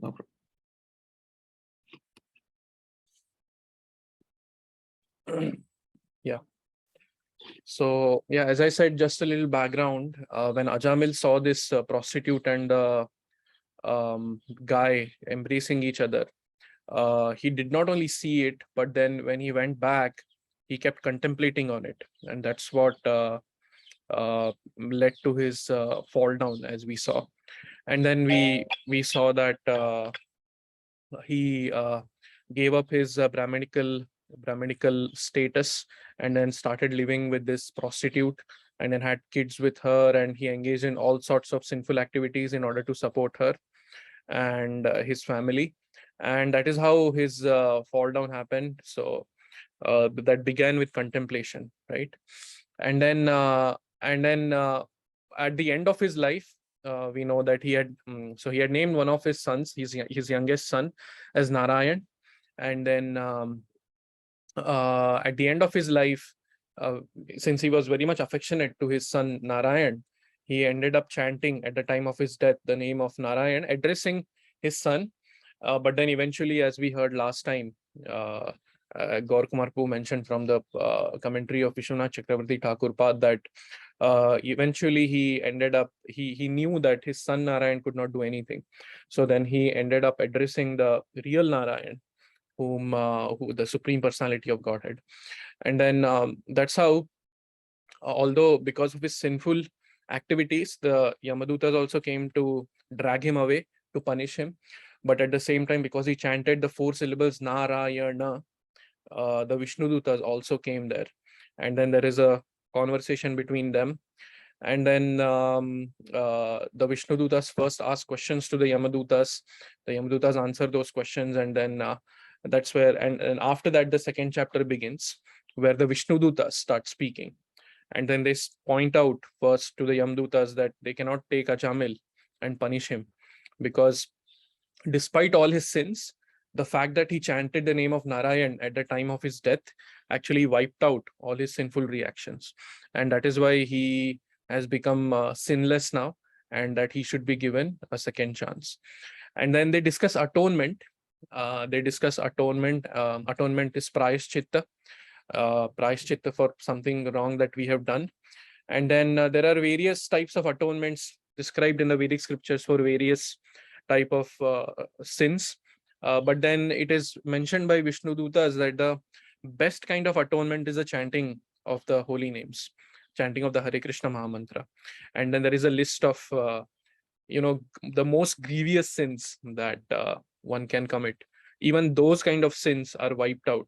No problem. Yeah. So yeah, as I said, just a little background. When Ajamil saw this prostitute and guy embracing each other, he did not only see it, but then when he went back, he kept contemplating on it, and that's what led to his fall down, as we saw. And then we saw that he gave up his Brahminical status and then started living with this prostitute and then had kids with her, and he engaged in all sorts of sinful activities in order to support her and his family. And that is how his fall down happened. So that began with contemplation, right? And then at the end of his life, we know that he had named one of his sons, his youngest son, as Narayan. And then at the end of his life, uh, since he was very much affectionate to his son Narayan, he ended up chanting at the time of his death the name of Narayan, addressing his son. But then eventually, as we heard last time, Gaur Kumar Pu mentioned from the commentary of Vishwanath Chakravarti Thakur Pad that eventually he knew that his son Narayan could not do anything. So then he ended up addressing the real Narayan, who the Supreme Personality of Godhead. And then that's how, although because of his sinful activities, the Yamadutas also came to drag him away to punish him. But at the same time, because he chanted the 4 syllables Narayana, the Vishnudutas also came there. And then there is a conversation between them. And then the Vishnudutas first ask questions to the Yamadutas. The Yamadutas answer those questions, and then that's where, and after that, the second chapter begins, where the Vishnudutas start speaking. And then they point out first to the Yamadutas that they cannot take Ajamil and punish him, because despite all his sins, the fact that he chanted the name of Narayan at the time of his death actually wiped out all his sinful reactions. And that is why he has become sinless now, and that he should be given a second chance. And then they discuss atonement. They discuss atonement. Atonement is prayashchitta, prayashchitta for something wrong that we have done. And then there are various types of atonements described in the Vedic scriptures for various type of sins. But then it is mentioned by Vishnu Dutas that the best kind of atonement is the chanting of the holy names, chanting of the Hare Krishna Mahamantra. And then there is a list of the most grievous sins that one can commit. Even those kind of sins are wiped out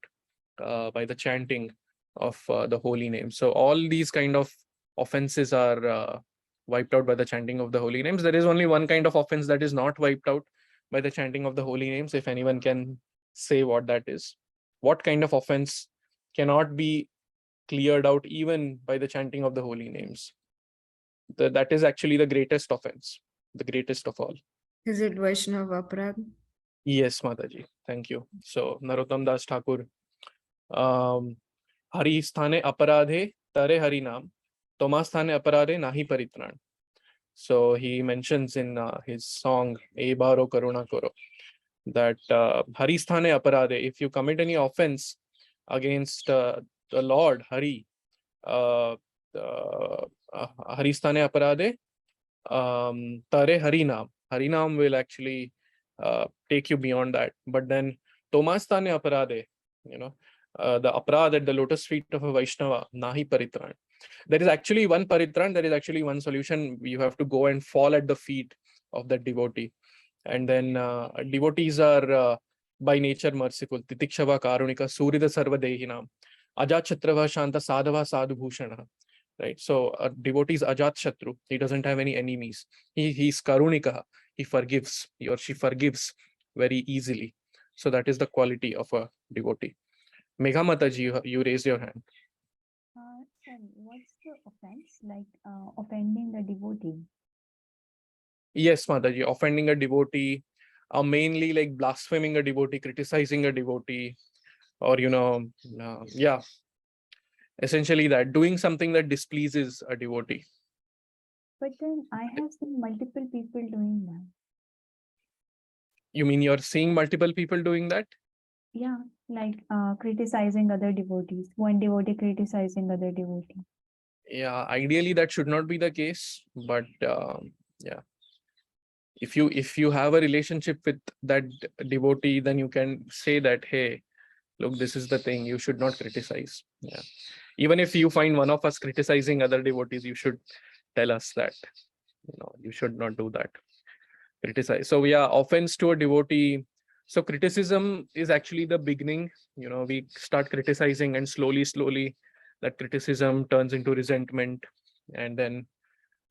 by the chanting of the holy name. So all these kind of offenses are wiped out by the chanting of the holy names. There is only one kind of offense that is not wiped out by the chanting of the holy names. If anyone can say what that is, what kind of offense cannot be cleared out even by the chanting of the holy names? That is actually the greatest offense, the greatest of all. Is it Vaishnava Aparad? Yes, Mataji. Thank you. So Narottam Das Thakur, Hari sthane aparadhe tare hari naam, toma sthane aparadhe nahi paritran. So he mentions in his song E Baro Karuna Koro that Hari sthane aparadhe, if you commit any offense against the Lord Hari, Hari sthane aparadhe tare harinam. Harinam will actually take you beyond that. But then Tomastane aparade, the aparad at the lotus feet of a Vaishnava, nahi paritran. There is actually one paritran, there is actually one solution. You have to go and fall at the feet of that devotee. And then devotees are by nature merciful. Titikshava karunika surida sarva dehinam. Ajachatrava shanta sadhava sadhubhushana. Right. So a devotee is Ajat Shatru. He doesn't have any enemies. He's Karunika. He forgives. He or she forgives very easily. So that is the quality of a devotee. Megha Mataji, you raised your hand. Sorry, what's the offense? Like offending a devotee? Yes, Mataji, offending a devotee, mainly like blaspheming a devotee, criticizing a devotee, or yeah, essentially that, doing something that displeases a devotee. But then I have seen multiple people doing that. You mean you're seeing multiple people doing that? Yeah, like criticizing other devotees, one devotee criticizing other devotee. Yeah, ideally that should not be the case, but yeah, if you have a relationship with that devotee, then you can say that, hey, look, this is the thing, you should not criticize. Yeah, even if you find one of us criticizing other devotees, you should tell us that, you should not do that, criticize. So yeah, offense to a devotee. So criticism is actually the beginning. We start criticizing, and slowly that criticism turns into resentment, and then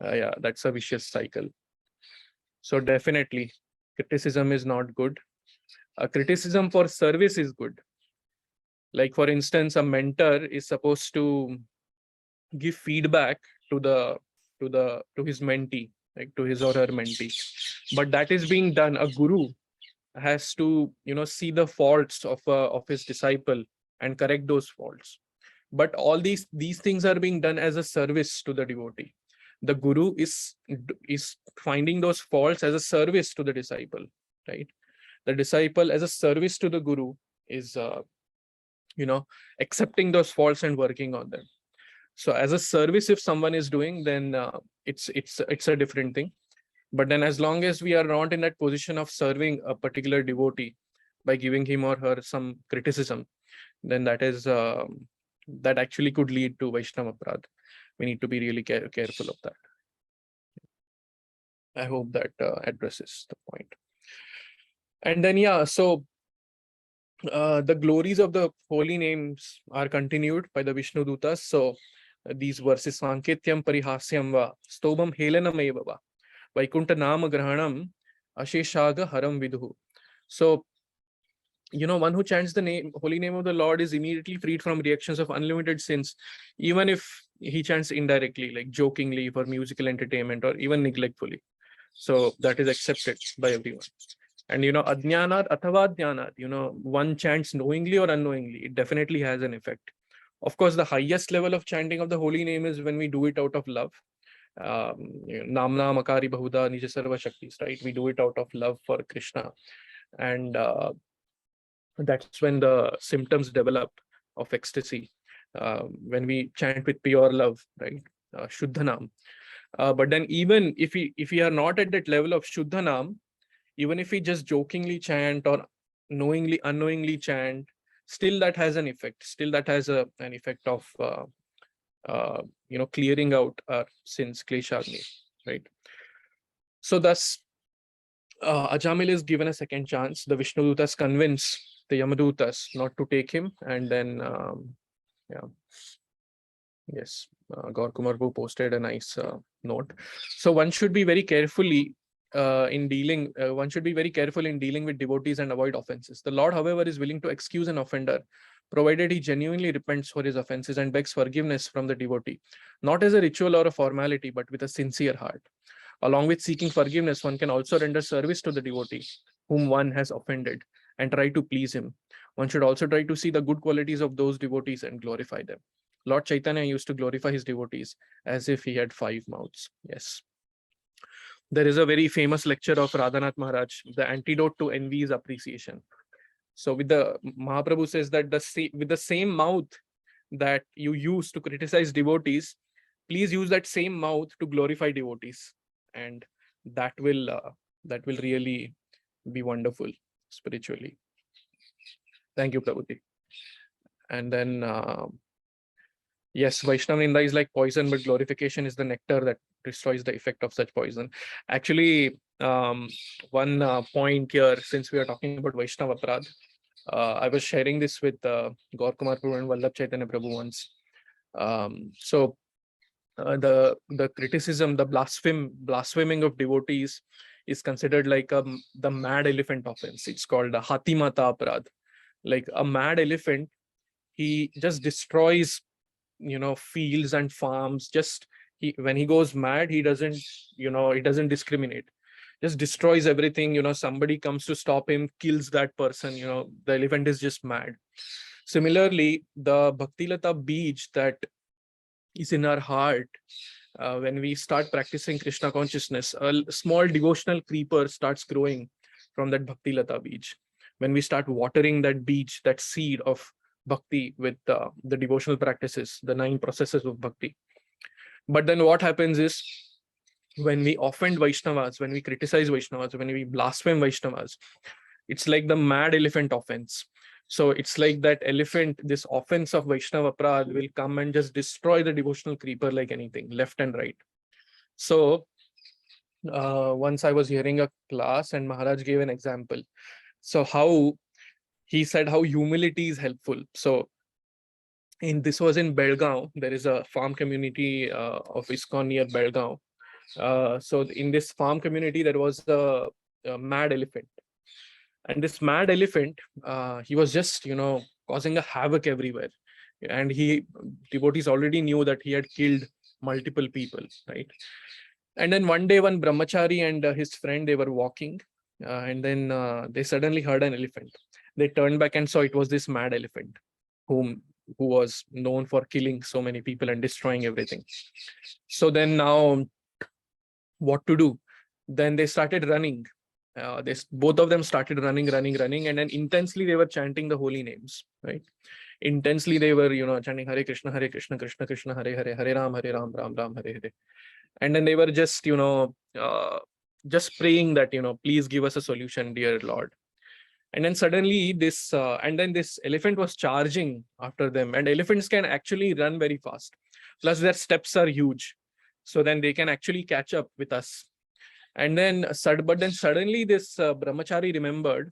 yeah, that's a vicious cycle. So definitely criticism is not good. Criticism for service is good. Like, for instance, a mentor is supposed to give feedback to the to his mentee, like to his or her mentee, but that is being done. A guru has to see the faults of his disciple and correct those faults. But all these things are being done as a service to the devotee. The guru is finding those faults as a service to the disciple, right? The disciple, as a service to the guru, is accepting those faults and working on them. So as a service, if someone is doing, then it's a different thing. But then, as long as we are not in that position of serving a particular devotee by giving him or her some criticism, then that actually could lead to Vaishnava Aparadh. We need to be really careful of that. I hope that addresses the point. And then, yeah, so the glories of the holy names are continued by the Vishnu Dutas. So these verses, Sanketyam Parihasyam Va, Stobam Helanam Eva Va, Vaikunta Nama Grahanam, Asheshaga Haram Vidhu. So, one who chants the holy name of the Lord is immediately freed from reactions of unlimited sins, even if he chants indirectly, like jokingly, for musical entertainment, or even neglectfully. So that is accepted by everyone. And adnyanat athava dhyanat, one chants knowingly or unknowingly, it definitely has an effect. Of course, the highest level of chanting of the holy name is when we do it out of love. Namna makari bahuda nija sarva shaktis, right? We do it out of love for Krishna. And that's when the symptoms develop of ecstasy, when we chant with pure love, right? Shuddhanam. But then, even if we are not at that level of Shuddhanam, even if we just jokingly chant or unknowingly chant, still that has an effect. Still that has an effect of clearing out our sins, kleshagni, right? So thus, Ajamil is given a second chance. The Vishnu Dutas convince the Yamadutas not to take him, and then yeah, yes, Gaur Kumar Bhu posted a nice note. So one should be very carefully in dealing. One should be very careful in dealing with devotees and avoid offenses. The Lord, however, is willing to excuse an offender, provided he genuinely repents for his offenses and begs forgiveness from the devotee, not as a ritual or a formality, but with a sincere heart. Along with seeking forgiveness, one can also render service to the devotee whom one has offended and try to please him. One should also try to see the good qualities of those devotees and glorify them. Lord Chaitanya used to glorify his devotees as if he had 5 mouths. Yes. There is a very famous lecture of Radhanath Maharaj, The Antidote to Envy is Appreciation. So with the Mahaprabhu says that with the same mouth that you use to criticize devotees, please use that same mouth to glorify devotees, and that will really be wonderful spiritually. Thank you, Prabhuti. And then yes, Vaishnava Ninda is like poison, but glorification is the nectar that destroys the effect of such poison. Actually, one point here, since we are talking about Vaishnava Aparadh, I was sharing this with Gaur Kumar Prabhu and Vallabh Chaitanya Prabhu once. So the criticism, the blaspheming of devotees is considered like the mad elephant offense. It's called a Hati Mata Aparadh. Like a mad elephant, he just destroys fields and farms. Just when he goes mad, he doesn't discriminate, just destroys everything. Somebody comes to stop him, kills that person. The elephant is just mad. Similarly, the Bhaktilata beach that is in our heart, when we start practicing Krishna consciousness, a small devotional creeper starts growing from that Bhakti Lata beach. When we start watering that beach, that seed of bhakti with the devotional practices, the 9 processes of bhakti. But then what happens is, when we offend Vaishnavas, when we criticize Vaishnavas, when we blaspheme Vaishnavas, it's like the mad elephant offense. So it's like that elephant, this offense of Vaishnava Aparadh will come and just destroy the devotional creeper like anything, left and right. So once I was hearing a class and Maharaj gave an example. So how he said how humility is helpful. So this was in Belgaum. There is a farm community of ISKCON near Belgaum. So in this farm community, there was a mad elephant. And this mad elephant, he was just, causing a havoc everywhere. And devotees already knew that he had killed multiple people, right? And then one day, one brahmachari and his friend, they were walking, and then they suddenly heard an elephant. They turned back and saw it was this mad elephant, who was known for killing so many people and destroying everything. So then now, what to do? Then they started running. Both of them started running, and then intensely they were chanting the holy names, right? Intensely they were, chanting Hare Krishna, Krishna Krishna, Hare Hare, Hare Ram, Ram Ram, Hare Hare. And then they were just, just praying that, please give us a solution, dear Lord. And then suddenly this elephant was charging after them, and elephants can actually run very fast. Plus their steps are huge. So then they can actually catch up with us. And then, suddenly this brahmachari remembered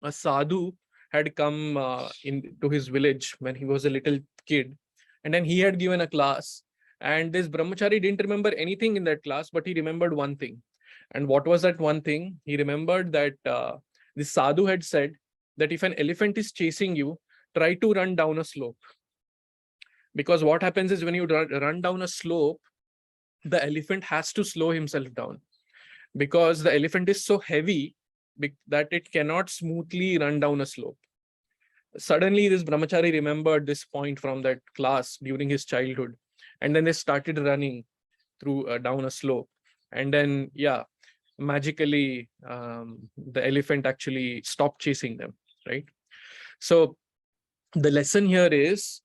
a sadhu had come into his village when he was a little kid. And then he had given a class. And this brahmachari didn't remember anything in that class, but he remembered one thing. And what was that one thing? He remembered that this sadhu had said that if an elephant is chasing you, try to run down a slope. Because what happens is, when you run down a slope, the elephant has to slow himself down, because the elephant is so heavy that it cannot smoothly run down a slope. Suddenly, this brahmachari remembered this point from that class during his childhood, and then they started running through down a slope. And then, magically, the elephant actually stopped chasing them, right? So the lesson here is,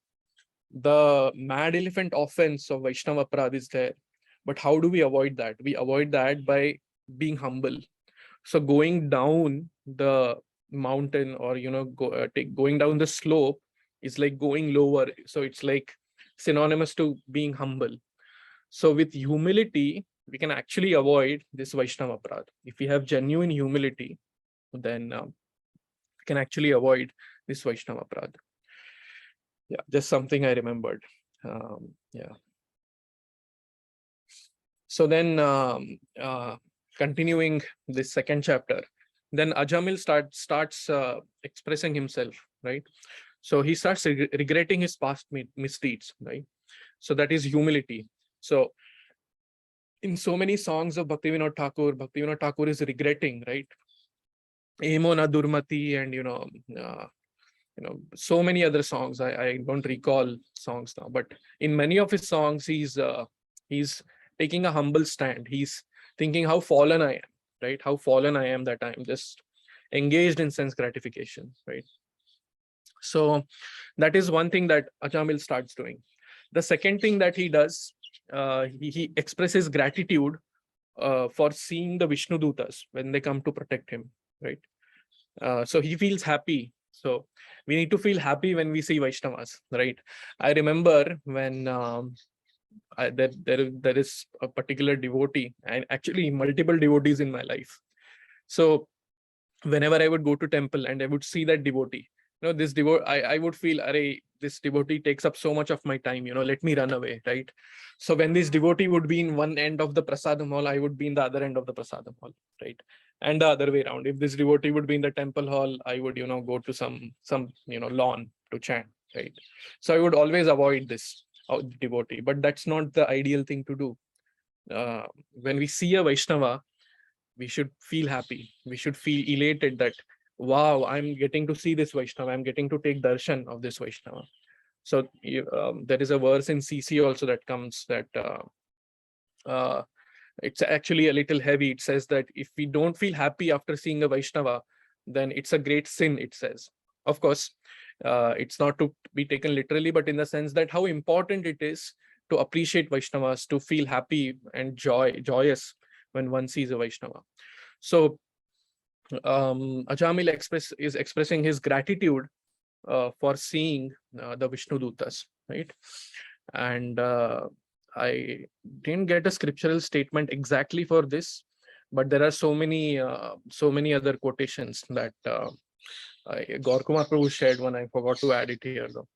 the mad elephant offense of Vaishnava Aparadh is there. But how do we avoid that? We avoid that by being humble. So going down the mountain, or going down the slope, is like going lower. So it's like synonymous to being humble. So with humility, we can actually avoid this Vaishnava Aparadh. If we have genuine humility, then we can actually avoid this Vaishnava Aparadh. Yeah, just something I remembered. Yeah. So then, continuing this second chapter, then Ajamil starts expressing himself, right? So he starts regretting his past misdeeds, right? So that is humility. So in so many songs of Bhaktivinoda Thakur is regretting, right? Emo na Durmati, and so many other songs. I don't recall songs now, but in many of his songs, he's taking a humble stand. He's thinking how fallen I am, right? How fallen I am, that I'm just engaged in sense gratification, right? So that is one thing that Ajamil starts doing. The second thing that he does, he expresses gratitude for seeing the Vishnu Dutas when they come to protect him, right? So he feels happy. So we need to feel happy when we see Vaishnavas, right? I remember when there is a particular devotee, and actually multiple devotees in my life. So whenever I would go to temple and I would see that devotee, this devotee, I would feel, this devotee takes up so much of my time, let me run away, right? So when this devotee would be in one end of the prasadam hall, I would be in the other end of the prasadam hall, right? And the other way around. If this devotee would be in the temple hall, I would, go to some lawn to chant, right? So I would always avoid this devotee, but that's not the ideal thing to do. When we see a Vaishnava, we should feel happy. We should feel elated that, wow, I'm getting to see this Vaishnava. I'm getting to take darshan of this Vaishnava. So there is a verse in CC also that comes that it's actually a little heavy. It says that if we don't feel happy after seeing a Vaishnava, then it's a great sin, it says. Of course, it's not to be taken literally, but in the sense that how important it is to appreciate Vaishnavas, to feel happy and joyous when one sees a Vaishnava. So Ajamil is expressing his gratitude for seeing the Vishnu Dutas, right? And I didn't get a scriptural statement exactly for this, but there are so many other quotations that Gaurakumar Prabhu shared one. I forgot to add it here though.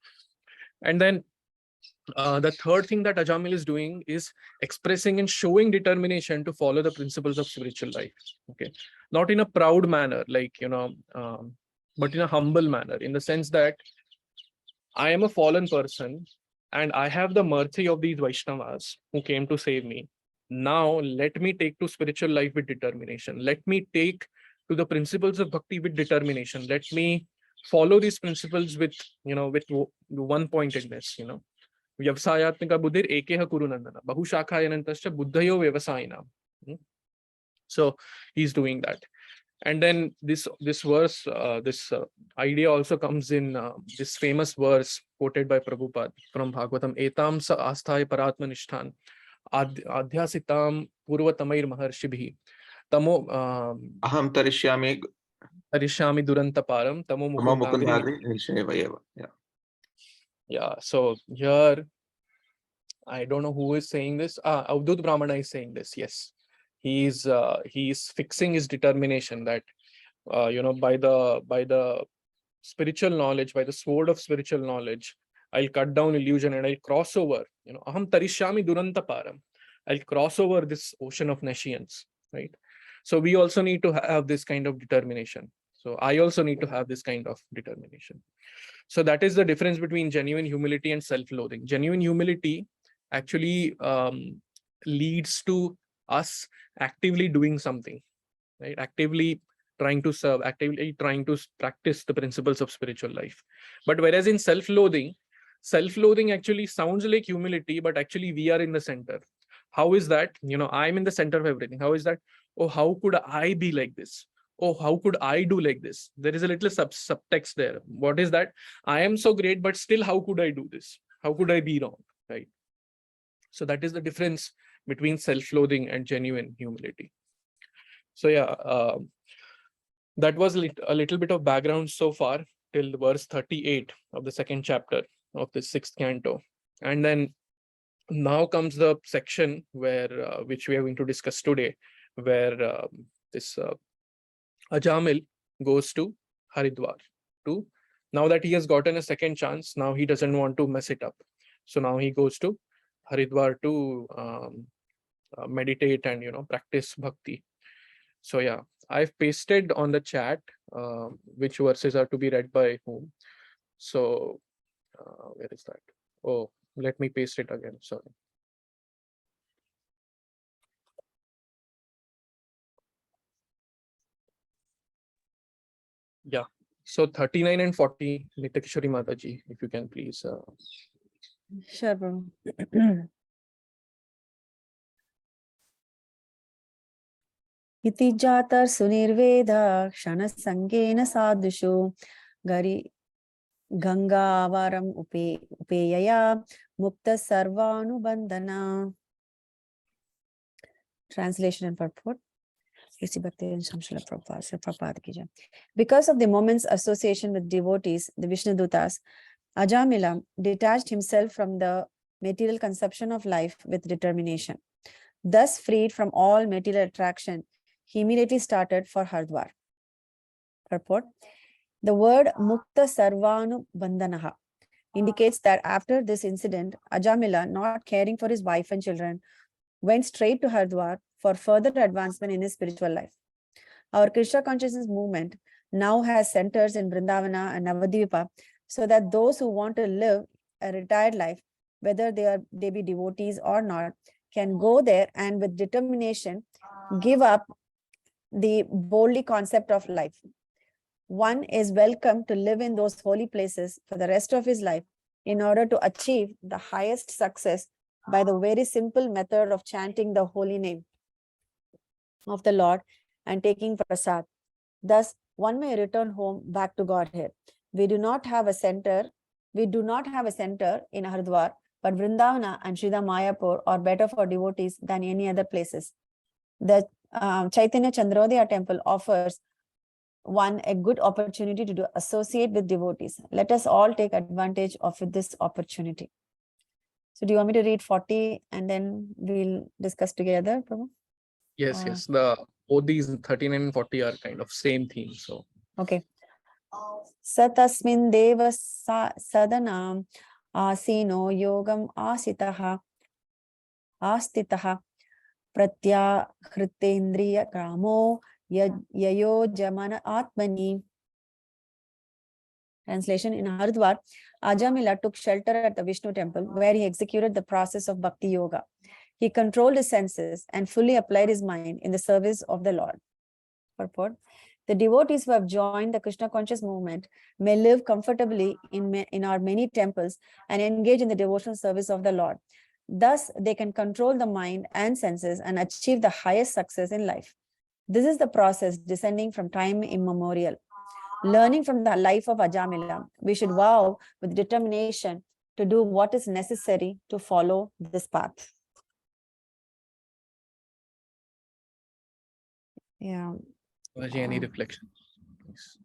And then the third thing that Ajamil is doing is expressing and showing determination to follow the principles of spiritual life. Okay, not in a proud manner, like but in a humble manner, in the sense that I am a fallen person and I have the mercy of these Vaishnavas who came to save me. Now let me take to spiritual life with determination. Let me take to the principles of bhakti with determination. Let me follow these principles with one pointedness. Vyavasayatmika buddhir ekeha kurunandana bahushakhayanantascha buddhayo vyavasayinam. So he's doing that. And then this verse, this idea also comes in this famous verse quoted by Prabhupada from Bhagavatam, etam sa asthaya paratmanishtan adhyasitam purvatamair maharshibhi tamo aham tarishyami durantaparam tamo mukundagri mukundagri. nishayavayeva. Yeah, so here I don't know who is saying this. Avdut Brahmana is saying this. Yes, he's fixing his determination that by the spiritual knowledge, by the sword of spiritual knowledge, I'll cut down illusion and I'll cross over. Aham tarishyami durantaparam. I'll cross over this ocean of nescience, right? So we also need to have this kind of determination. So I also need to have this kind of determination. So that is the difference between genuine humility and self-loathing. Genuine humility actually leads to us actively doing something, right? Actively trying to serve, actively trying to practice the principles of spiritual life. But whereas in self-loathing actually sounds like humility, but actually we are in the center. How is that? I'm in the center of everything. How is that? Oh, how could I be like this? Oh, how could I do like this? There is a little subtext there. What is that? I am so great, but still, how could I do this? How could I be wrong? Right? So that is the difference between self-loathing and genuine humility. So yeah, that was a little bit of background so far till verse 38 of the second chapter of the sixth canto. And then now comes the section where which we are going to discuss today, where this Ajamil goes to Haridwar. Now that he has gotten a second chance, now he doesn't want to mess it up. So now he goes to Haridwar to meditate and practice bhakti. So yeah, I've pasted on the chat which verses are to be read by whom. So where is that? Oh, let me paste it again. Sorry. Yeah. So 39 and 40, Nitakishwari Mataji, if you can please. Sure, Prabhu. Iti jatar sunirveda kshana sangena sadhushu gari gangavaram upeyaya mukta sarvanubandhana. Translation and purport. Because of the moment's association with devotees, the Vishnu Dutas, Ajamila detached himself from the material conception of life with determination. Thus freed from all material attraction, he immediately started for Haridwar. Purport. The word Mukta Sarvanu Bandhanaha indicates that after this incident, Ajamila, not caring for his wife and children, went straight to Haridwar for further advancement in his spiritual life. Our Krishna consciousness movement now has centers in Vrindavana and Navadvipa, so that those who want to live a retired life, whether they be devotees or not, can go there and with determination give up the boldly concept of life. One is welcome to live in those holy places for the rest of his life in order to achieve the highest success by the very simple method of chanting the holy name. of the Lord and taking prasad. Thus, one may return home back to Godhead. We do not have a center. We do not have a center in Haridwar, but Vrindavana and Sridham Mayapur are better for devotees than any other places. The Chaitanya Chandrodaya temple offers one a good opportunity to associate with devotees. Let us all take advantage of this opportunity. So do you want me to read 40 and then we'll discuss together, Prabhu? Yes, Uh, yes. The both these 39 and 40 are kind of same theme. So Okay. Satasmin deva sadanam asino yogam asitaha astitaha pratyahritendriya kamo yayo jamana atmani. Translation: in Haridwar, Ajamila took shelter at the Vishnu temple where he executed the process of Bhakti Yoga. He controlled his senses and fully applied his mind in the service of the Lord. Purport: the devotees who have joined the Krishna conscious movement may live comfortably in our many temples and engage in the devotional service of the Lord. Thus, they can control the mind and senses and achieve the highest success in life. This is the process descending from time immemorial. Learning from the life of Ajamila, we should vow with determination to do what is necessary to follow this path. Yeah. Raji, any reflections? Yes.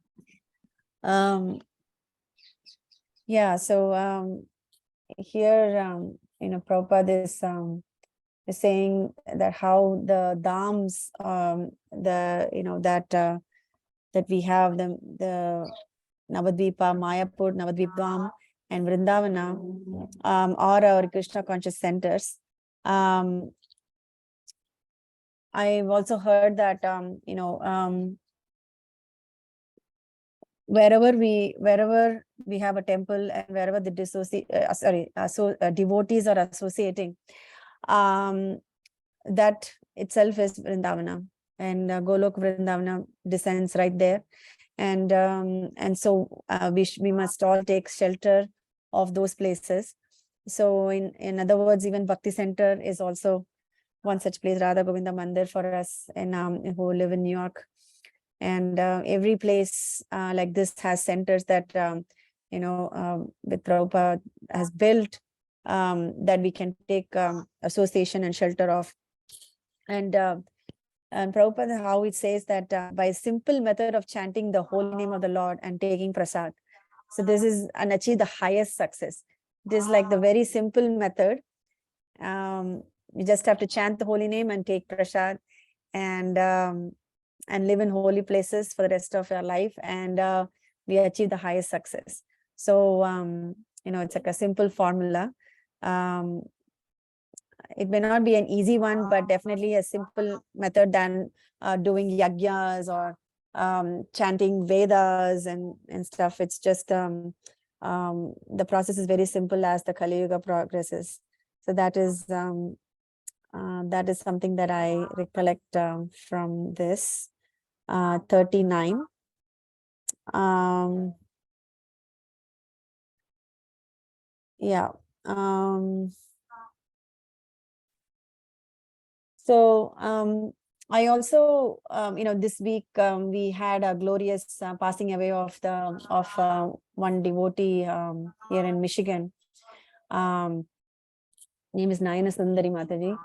Yeah, so here Prabhupada is saying that how the dhams that we have the Navadvipa, Mayapur, Navadvip Dham, and Vrindavana are our Krishna conscious centers. I've also heard that wherever we have a temple and wherever the devotees are associating, that itself is Vrindavana, and Golok Vrindavana descends right there, and so we must all take shelter of those places. So in other words, even Bhakti Center is also one such place, Radha Govinda Mandir, for us and who live in New York. And every place like this has centers that with Prabhupada has built, that we can take association and shelter of. And Prabhupada, how it says that by a simple method of chanting the holy name of the Lord and taking prasad, so this is and achieve the highest success. This is like the very simple method. You just have to chant the holy name and take prasad, and live in holy places for the rest of your life, and we achieve the highest success. So it's like a simple formula. It may not be an easy one, but definitely a simple method than doing yajnas or chanting Vedas and stuff. It's just the process is very simple as the Kali Yuga progresses. So that is something that I recollect from this 39. Yeah. So I also, this week we had a glorious passing away of one devotee here in Michigan. Name is Nayana Sundari Mataji.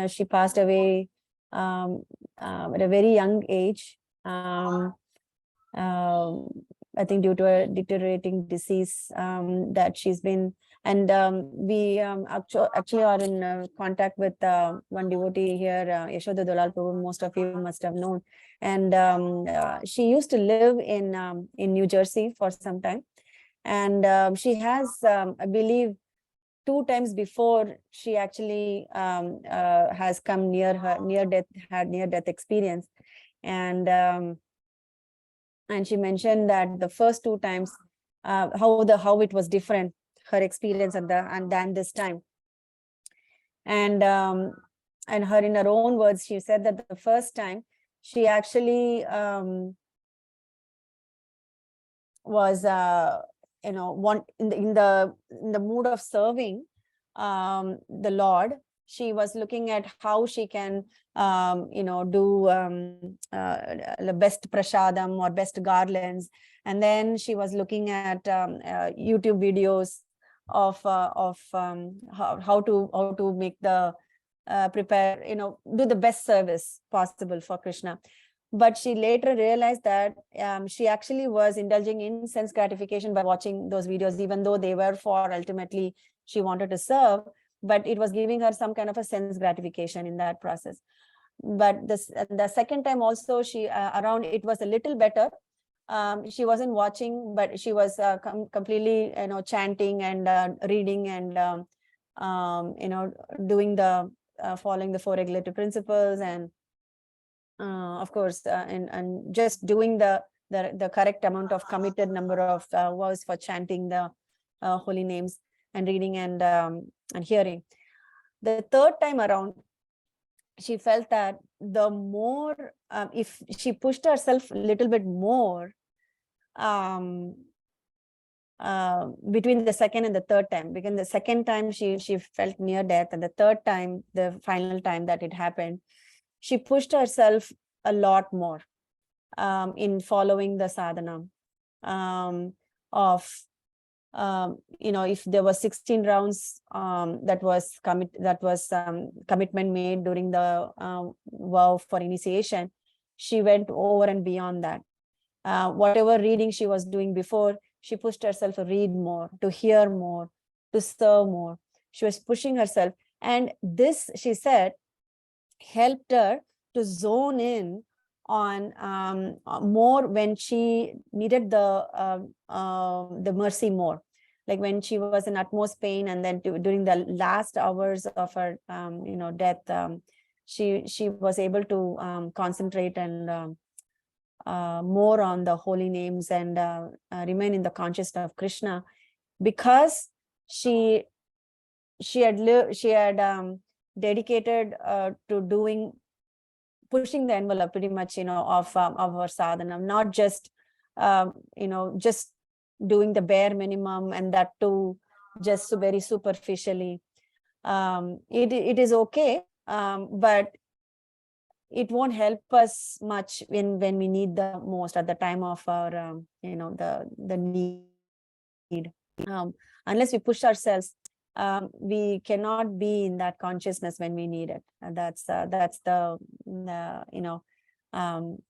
She passed away at a very young age. I think due to a deteriorating disease that she's been, and we actually are in contact with one devotee here, Yashoda Dalal Prabhu, most of you must have known. And she used to live in New Jersey for some time. And she has, I believe, 2 times before she actually has come near her had near death experience. And she mentioned that the first 2 times, how it was different, her experience and than this time. And her, in her own words, she said that the first time she actually was one in the mood of serving the Lord. She was looking at how she can do the best prasadam or best garlands. And then she was looking at YouTube videos of how to make the prepare, do the best service possible for Krishna. But she later realized that she actually was indulging in sense gratification by watching those videos, even though they were for ultimately she wanted to serve, but it was giving her some kind of a sense gratification in that process. But the second time also, she around it was a little better. She wasn't watching, but she was completely chanting and reading and doing the following the 4 regulative principles, and of course and just doing the correct amount of committed number of vows for chanting the holy names and reading and hearing. The third time around, she felt that the more if she pushed herself a little bit more between the second and the third time, because the second time she felt near death, and the third time, the final time that it happened, she pushed herself a lot more in following the sadhana of if there was 16 rounds that was commitment made during the vow for initiation, she went over and beyond that. Whatever reading she was doing before, she pushed herself to read more, to hear more, to serve more. She was pushing herself, and this, she said, helped her to zone in on more when she needed the mercy more, like when she was in utmost pain, and then during the last hours of her death, she was able to concentrate and more on the holy names and remain in the consciousness of Krishna, because she had dedicated to pushing the envelope pretty much, of our sadhana, not just just doing the bare minimum, and that too just very superficially. It is okay, but it won't help us much when we need the most, at the time of our the need. Unless we push ourselves, we cannot be in that consciousness when we need it. And that's the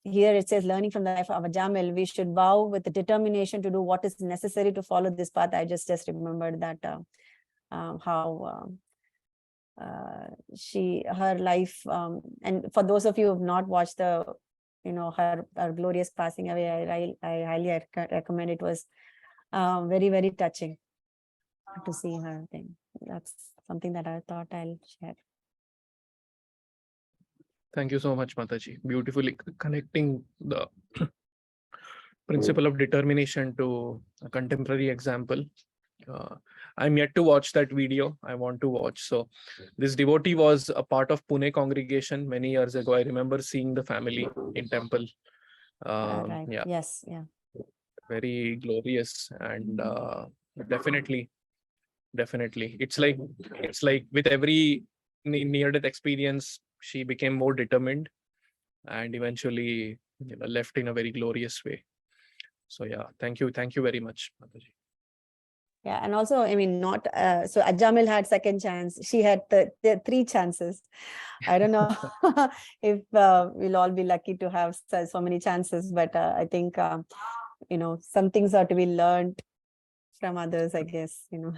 here it says, learning from the life of Ajamil, we should vow with the determination to do what is necessary to follow this path. I just remembered that how her life, and for those of you who have not watched the her glorious passing away, I highly recommend. It was very, very touching to see her thing. That's something that I thought I'll share. Thank you so much, Mataji. Beautifully connecting the principle of determination to a contemporary example. I'm yet to watch that video. I want to watch. So this devotee was a part of Pune congregation many years ago. I remember seeing the family in temple. Right. Yeah. Yes. Yeah. Very glorious, and definitely it's like with every near-death experience, she became more determined and eventually left in a very glorious way. So yeah, thank you very much, Mataji. Yeah, and also, I mean, not so Ajamil had second chance. She had the 3 chances. I don't know if we'll all be lucky to have so many chances, but I think some things are to be learned from others, I guess. Yeah.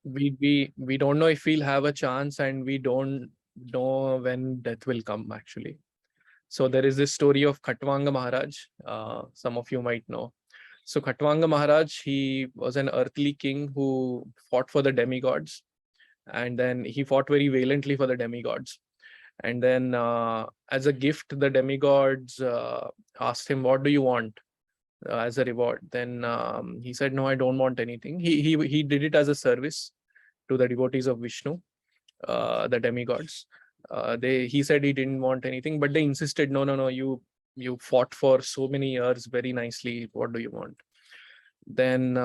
We don't know if we'll have a chance, and we don't know when death will come, actually. So there is this story of Khatwanga Maharaj. Some of you might know. So Khatwanga Maharaj, he was an earthly king who fought for the demigods, and then he fought very valiantly for the demigods. And then as a gift, the demigods asked him, what do you want as a reward? Then he said, no, I don't want anything. He did it as a service to the devotees of Vishnu, the demigods. He said he didn't want anything, but they insisted, no, you fought for so many years very nicely. What do you want? Then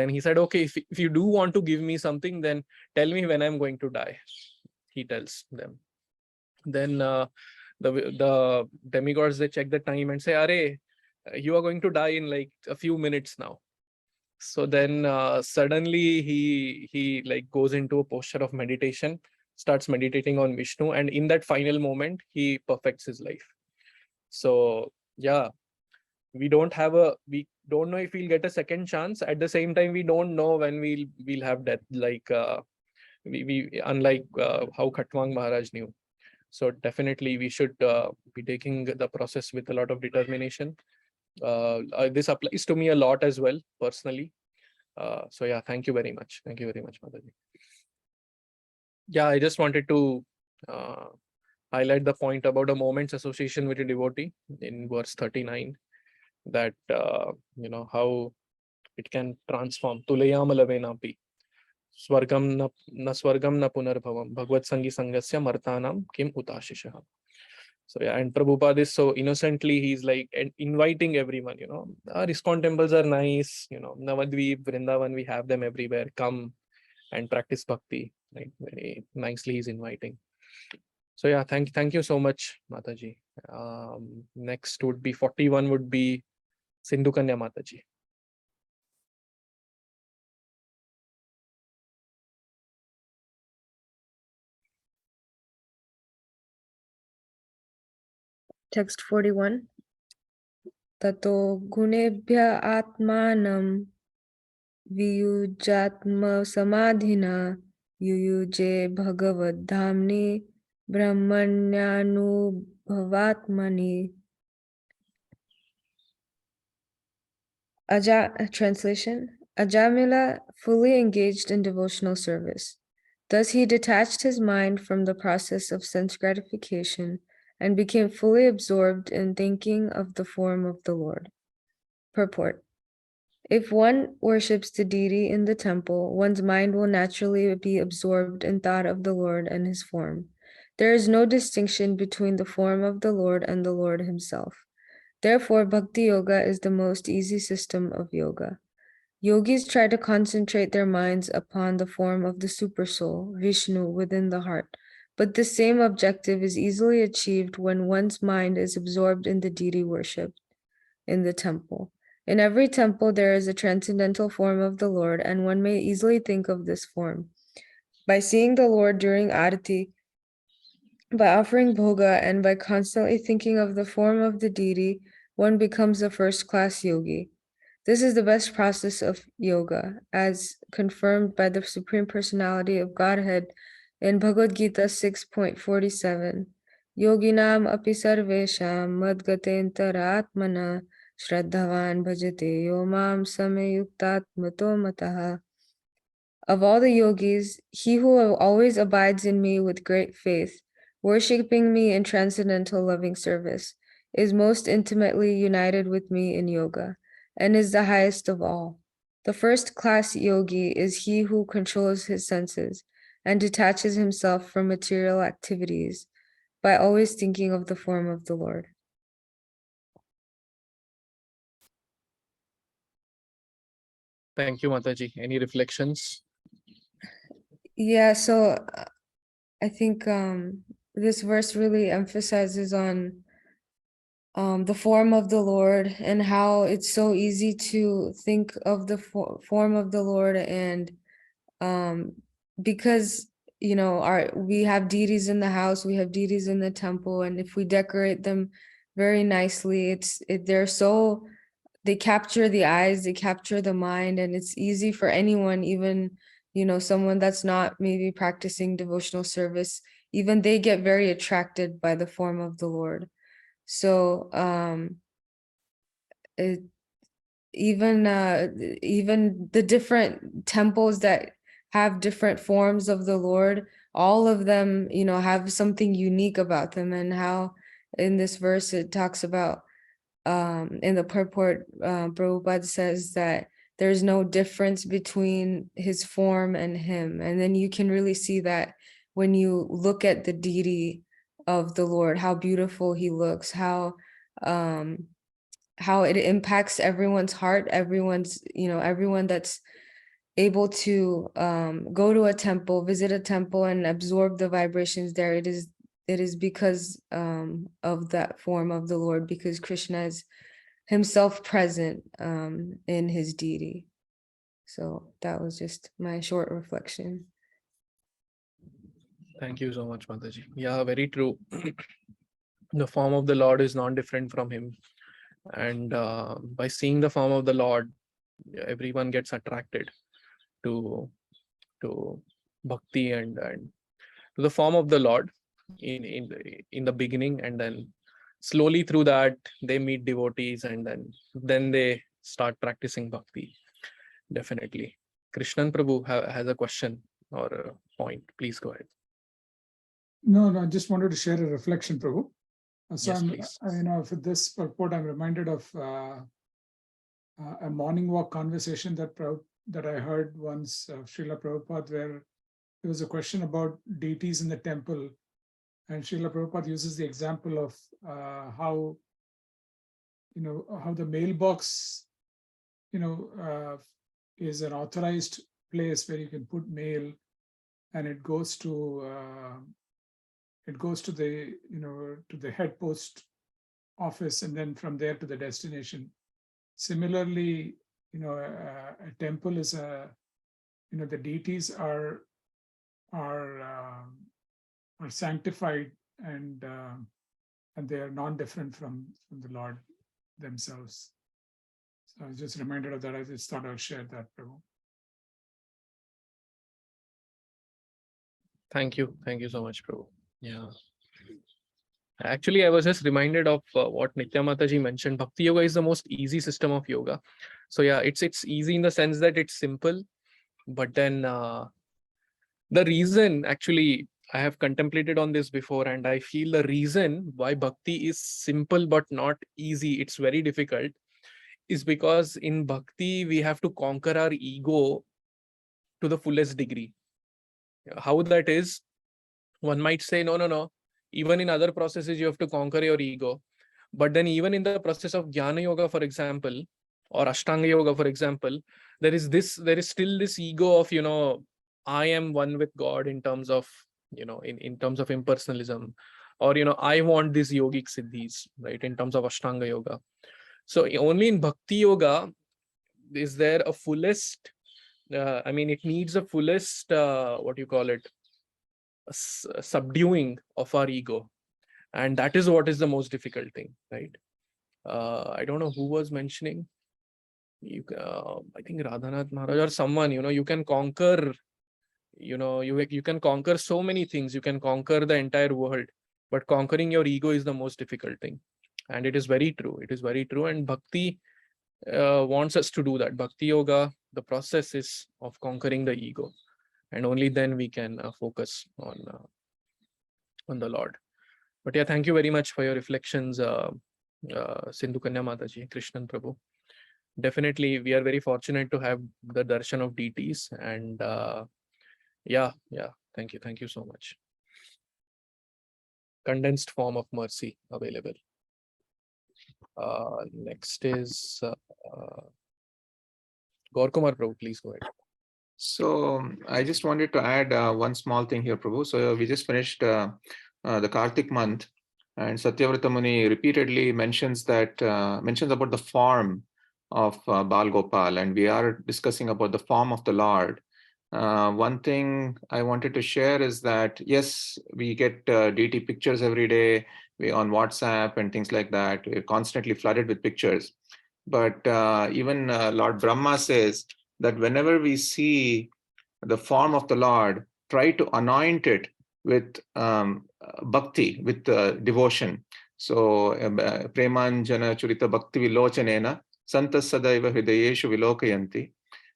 he said, okay, if you do want to give me something, then tell me when I'm going to die. He tells them. Then the demigods, they check the time and say, "Arey, you are going to die in like a few minutes now." So then suddenly he like goes into a posture of meditation, starts meditating on Vishnu, and in that final moment he perfects his life. So yeah, we don't know if we'll get a second chance. At the same time, we don't know when we'll have death. Like we unlike how Khatwang Maharaj knew. So definitely we should be taking the process with a lot of determination. This applies to me a lot as well personally. So yeah, thank you very much. Thank you very much, Mataji. Yeah, I just wanted to highlight the point about a moment's association with a devotee in verse 39, that how it can transform. Tulayamalavenapi. Swargam na swargam na punarbhavam. Bhagavad Sangi Sangasya Martanam Kim Utashisha. So yeah, and Prabhupada is so innocently, he's like inviting everyone, our ISKCON temples are nice, Navadvip, Vrindavan, we have them everywhere. Come and practice bhakti. Like very nicely he's inviting. So yeah, thank you so much, Mataji. Next would be 41 would be Sindhu Kanya Mataji. Text 41. Tato gunebhya atmanam viyujatma samadhina yuyuje bhagavad dhamni brahmanyanubhavatmani. Translation. Ajamila fully engaged in devotional service. Thus he detached his mind from the process of sense gratification and became fully absorbed in thinking of the form of the Lord. Purport. If one worships the deity in the temple, one's mind will naturally be absorbed in thought of the Lord and his form. There is no distinction between the form of the Lord and the Lord himself. Therefore, Bhakti Yoga is the most easy system of yoga. Yogis try to concentrate their minds upon the form of the Supersoul, Vishnu, within the heart. But the same objective is easily achieved when one's mind is absorbed in the deity worship in the temple. In every temple, there is a transcendental form of the Lord, and one may easily think of this form. By seeing the Lord during Arati, by offering bhoga, and by constantly thinking of the form of the deity, one becomes a first-class yogi. This is the best process of yoga, as confirmed by the Supreme Personality of Godhead in Bhagavad Gita 6.47. Yoginam api sarvesham madgatentara Shraddhavan bhajate yomam samyuktatmato mataha. Of all the yogis, he who always abides in me with great faith, worshipping me in transcendental loving service, is most intimately united with me in yoga, and is the highest of all. The first class yogi is he who controls his senses and detaches himself from material activities by always thinking of the form of the Lord. Thank you, Mataji. Any reflections? Yeah, so I think this verse really emphasizes on the form of the Lord and how it's so easy to think of the form of the Lord, and because we have deities in the house, we have deities in the temple, and if we decorate them very nicely, they capture the eyes, they capture the mind, and it's easy for anyone, even someone that's not maybe practicing devotional service, even they get very attracted by the form of the Lord. So even the different temples that have different forms of the Lord, all of them have something unique about them, and how in this verse it talks about in the purport, Prabhupada says that there's no difference between his form and him. And then you can really see that when you look at the deity of the Lord, how beautiful he looks, how it impacts everyone's heart, everyone that's able to go to a temple, visit a temple, and absorb the vibrations there. It is it is because of that form of the Lord, because Krishna is himself present in his deity. So that was just my short reflection. Thank you so much, Mataji. Yeah, very true. The form of the Lord is not different from him. And by seeing the form of the Lord, everyone gets attracted to bhakti and to the form of the Lord in the beginning, and then slowly through that they meet devotees, and then they start practicing bhakti. Definitely. Krishnan Prabhu has a question or a point. Please go ahead. No, I just wanted to share a reflection, Prabhu. So Yes, please. for this purport, I'm reminded of a morning walk conversation that I heard once of Srila Prabhupada, where there was a question about deities in the temple. And Srila Prabhupada uses the example of how the mailbox, is an authorized place where you can put mail, and it goes to the to the head post office, and then from there to the destination. Similarly, a temple is the deities are sanctified, and they are non-different from the Lord themselves. So I was just reminded of that. I just thought I'd share that, Prabhu. Thank you so much, Prabhu. Yeah, actually I was just reminded of what Nitya Mataji mentioned. Bhakti yoga is the most easy system of yoga. So yeah, it's easy in the sense that it's simple, but then the reason, actually I have contemplated on this before, and I feel the reason why bhakti is simple but not easy, it's very difficult, is because in bhakti we have to conquer our ego to the fullest degree. How that is, one might say, no, even in other processes you have to conquer your ego, but then even in the process of jnana yoga, for example, or ashtanga yoga, for example, there is still this ego of I am one with God in terms of in terms of impersonalism, or I want these yogic siddhis, right, in terms of ashtanga yoga. So only in bhakti yoga is there a fullest it needs a fullest what you call it, subduing of our ego, and that is what is the most difficult thing, right? I don't know who was mentioning, I think Radhanath Maharaj or someone, you can conquer, you can conquer so many things, you can conquer the entire world, but conquering your ego is the most difficult thing. And it is very true, and bhakti wants us to do that. Bhakti yoga, the process is of conquering the ego, and only then we can focus on the Lord. But yeah, thank you very much for your reflections, Sindhu Kanya Mataji, Krishnan Prabhu. Definitely, we are very fortunate to have the darshan of deities, and yeah, thank you so much. Condensed form of mercy available. Next is Gaurakumar Prabhu, please go ahead. So I just wanted to add one small thing here, Prabhu. So we just finished the Kartik month, and Satyavrata Muni repeatedly mentions about the form of Bal Gopal, and we are discussing about the form of the Lord. One thing I wanted to share is that, yes, we get deity pictures every day on WhatsApp and things like that. We're constantly flooded with pictures. But even Lord Brahma says that whenever we see the form of the Lord, try to anoint it with bhakti, with devotion. So, Premanjana Churita Bhakti Vilochanena, Santas Sadaiva Hridayeshu Vilokayanti.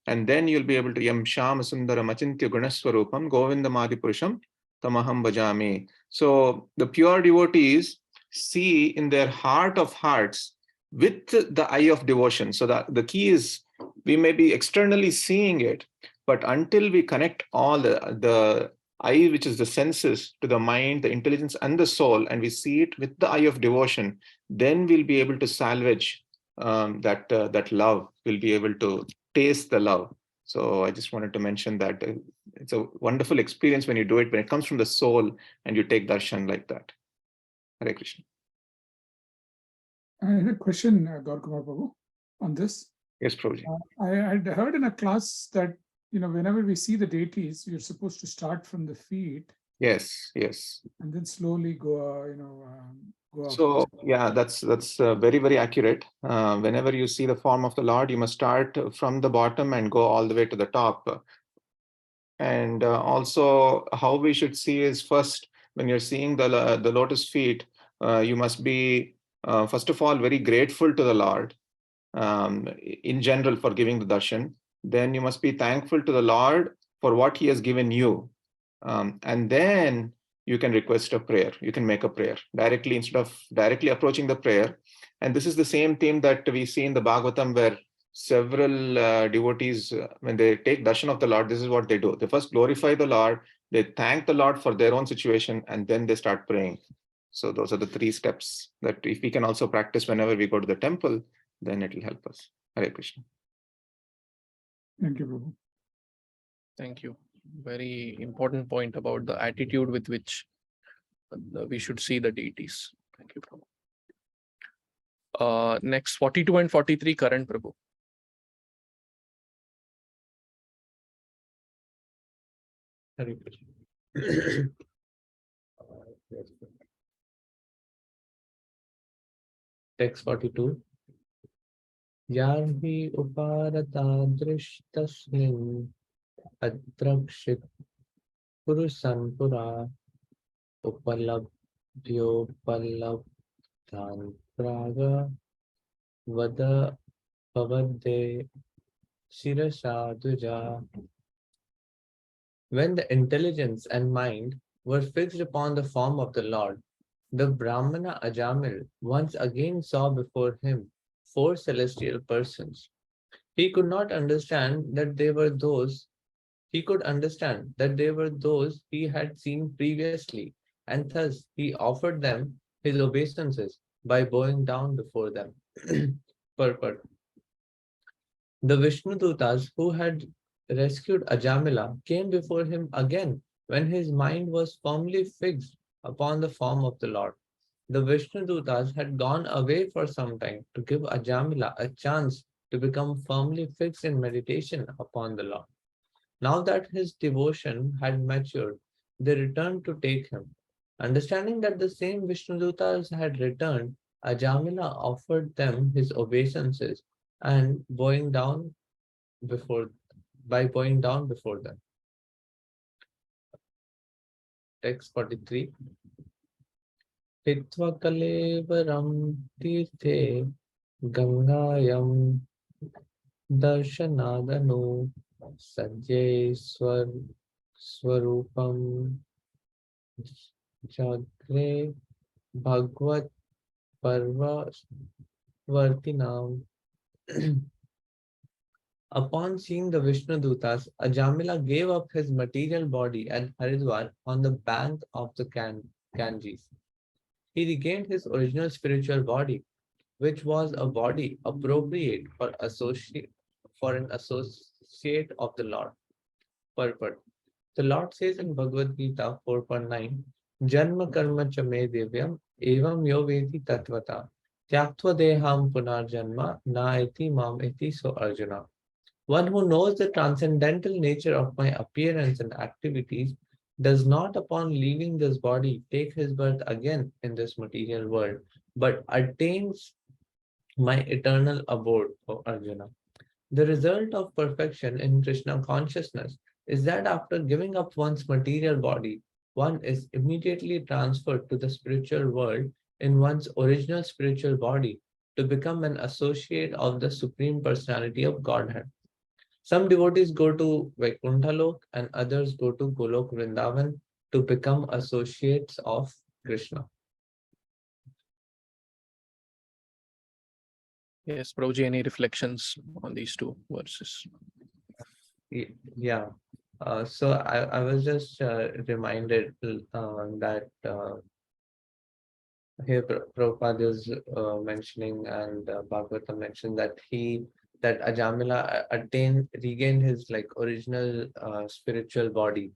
And then you'll be able to Yam Sham Sundaram Achintya Gunaswarupam Govindamadi Purusham Tamaham Bhajami. So the pure devotees see in their heart of hearts with the eye of devotion. So the key is, we may be externally seeing it, but until we connect all the eye, which is the senses, to the mind, the intelligence, and the soul, and we see it with the eye of devotion, then we'll be able to salvage that love. We'll be able to taste the love. So I just wanted to mention that it's a wonderful experience when you do it, when it comes from the soul and you take darshan like that. Hare Krishna. I had a question, Gaur Kumar Prabhu, on this. Yes, Prabhuji. I had heard in a class that, whenever we see the deities, we're supposed to start from the feet Yes, yes. and then slowly go, go up. So yeah, that's very, very accurate. Whenever you see the form of the Lord, you must start from the bottom and go all the way to the top. And also, how we should see is, first, when you're seeing the lotus feet, you must be first of all very grateful to the Lord in general for giving the darshan. Then you must be thankful to the Lord for what He has given you, and then you can request a prayer. You can make a prayer directly instead of directly approaching the prayer. And this is the same theme that we see in the Bhagavatam, where several devotees, when they take darshan of the Lord, this is what they do. They first glorify the Lord, they thank the Lord for their own situation, and then they start praying. So those are the 3 steps that if we can also practice whenever we go to the temple, then it will help us. Hare Krishna. Thank you, Prabhu. Thank you. Very important point about the attitude with which we should see the deities. Thank you, Prabhu. Next, 42 and 43, current Prabhu. Hare Krishna. Text 42. Yarhi uparatadrishtasmin adrakshit purusan pura upalabdhyopalabdhan praga vada pavadde shirasa duja. When the intelligence and mind were fixed upon the form of the Lord, the Brahmana Ajamil once again saw before him 4 celestial persons. He could understand that they were those he had seen previously, and thus he offered them his obeisances by bowing down before them. Purport. The Vishnudutas who had rescued Ajamila came before him again when his mind was firmly fixed upon the form of the Lord. The Vishnudutas had gone away for some time to give Ajamila a chance to become firmly fixed in meditation upon the Lord. Now that his devotion had matured, they returned to take him. Understanding that the same Vishnudutas had returned, Ajamila offered them his obeisances and bowing down before them. Text 43. Hitva kalevaram tirthe gangayam darshanadanu sajjay swarupam jagre bhagvat parva vartinam. Upon seeing the Vishnudutas, Ajamila gave up his material body at Haridwar on the bank of the Ganges. He regained his original spiritual body, which was a body appropriate for an associate of the Lord. Purport. The Lord says in Bhagavad Gita 4.9, Janma karma cha me divyam evam yo vedi tatvata tyaktva deham punar janma na eti mam eti so Arjuna. One who knows the transcendental nature of my appearance and activities does not, upon leaving this body, take his birth again in this material world, but attains my eternal abode, O Arjuna. The result of perfection in Krishna consciousness is that after giving up one's material body, one is immediately transferred to the spiritual world in one's original spiritual body to become an associate of the Supreme Personality of Godhead. Some devotees go to Vaikuntha Lok and others go to Golok Vrindavan to become associates of Krishna. Yes, Prabhuji, any reflections on these 2 verses? Yeah. So I was just reminded that here Prabhupada is mentioning, and Bhagavatam mentioned that he that Ajamila regained his like original spiritual body.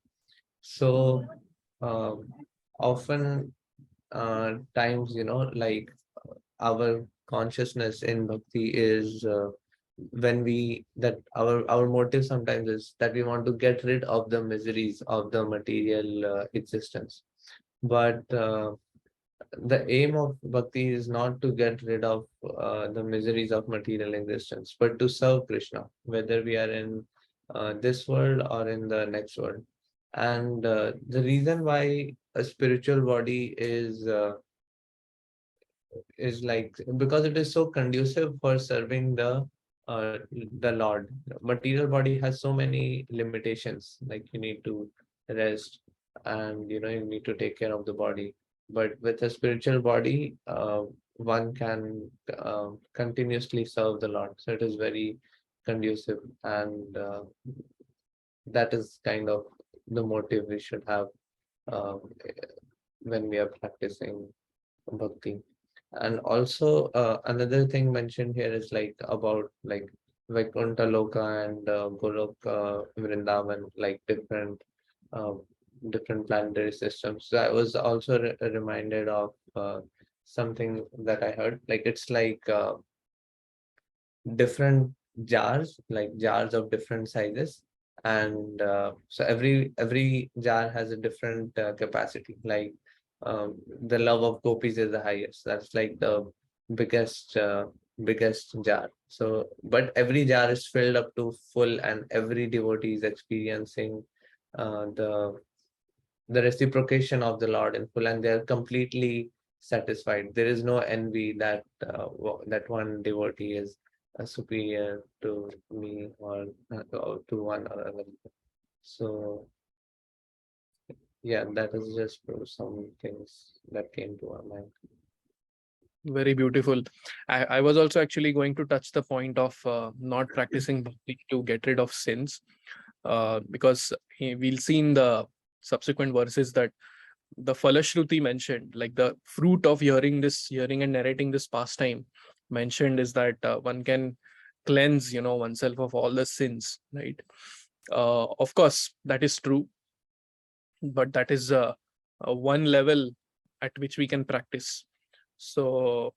So often times, like our consciousness in bhakti is when we that our motive sometimes is that we want to get rid of the miseries of the material existence, but the aim of bhakti is not to get rid of the miseries of material existence, but to serve Krishna, whether we are in this world or in the next world. And the reason why a spiritual body is like because it is so conducive for serving the Lord. Material body has so many limitations, like you need to rest and you need to take care of the body. But with a spiritual body, one can continuously serve the Lord. So it is very conducive, and that is kind of the motive we should have uh, when we are practicing bhakti. And also another thing mentioned here is like about like Vaikuntha Loka and Goloka Vrindavan, like uh, different planetary systems. So I was also reminded of something that I heard. Like it's like different jars, like jars of different sizes, and so every jar has a different capacity. Like the love of gopis is the highest. That's like the biggest biggest jar. So, but every jar is filled up to full, and every devotee is experiencing the reciprocation of the Lord in full, and they are completely satisfied. There is no envy that that one devotee is superior to me or to one or other. So yeah, that is just some things that came to our mind. Very beautiful. I was also actually going to touch the point of not practicing bhakti to get rid of sins, because we'll see in the subsequent verses that the Falashruti mentioned, like the fruit of hearing and narrating this pastime mentioned, is that one can cleanse, oneself of all the sins, right? Of course, that is true, but that is one level at which we can practice. So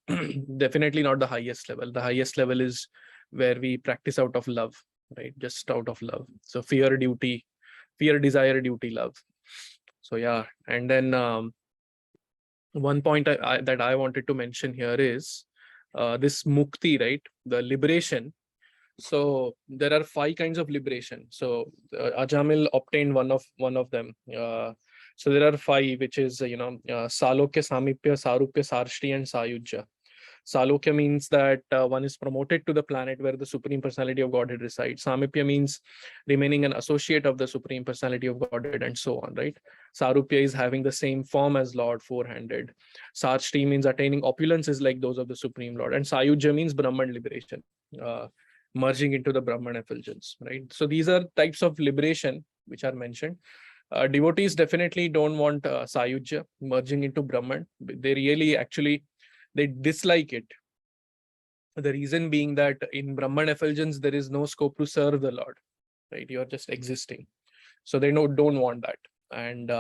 definitely not the highest level. The highest level is where we practice out of love, right? Just out of love. So fear, desire, duty, love. So yeah, and then one point that I wanted to mention here is this mukti, right? The liberation. So there are 5 kinds of liberation. So Ajamil obtained one of them. So there are 5, which is Salokya, Samipya, Sarupya, Sarshti, and Sayujya. Salokya means that one is promoted to the planet where the Supreme Personality of Godhead resides. Samipya means remaining an associate of the Supreme Personality of Godhead, and so on, right? Sarupya is having the same form as Lord, four-handed. Sarshti means attaining opulences like those of the Supreme Lord. And Sayujya means Brahman liberation, merging into the Brahman effulgence, right? So these are types of liberation which are mentioned. Devotees definitely don't want Sayujya, merging into Brahman. They really actually they dislike it. The reason being that in Brahman effulgence there is no scope to serve the Lord, right? You are just existing, so they don't want that. And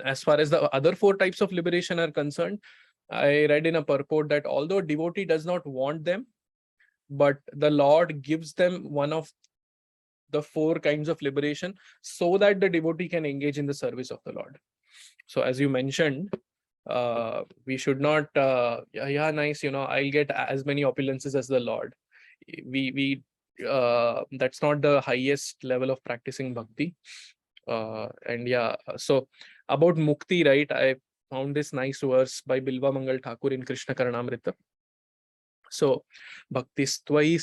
as far as the other 4 types of liberation are concerned, I read in a purport that although devotee does not want them, but the Lord gives them one of the 4 kinds of liberation so that the devotee can engage in the service of the Lord. So as you mentioned, we should not yeah, nice, I'll get as many opulences as the Lord. We that's not the highest level of practicing bhakti. And yeah, so about mukti, right? I found this nice verse by Bilva Mangal Thakur in Krishna Karanamrita. So bhakti stvai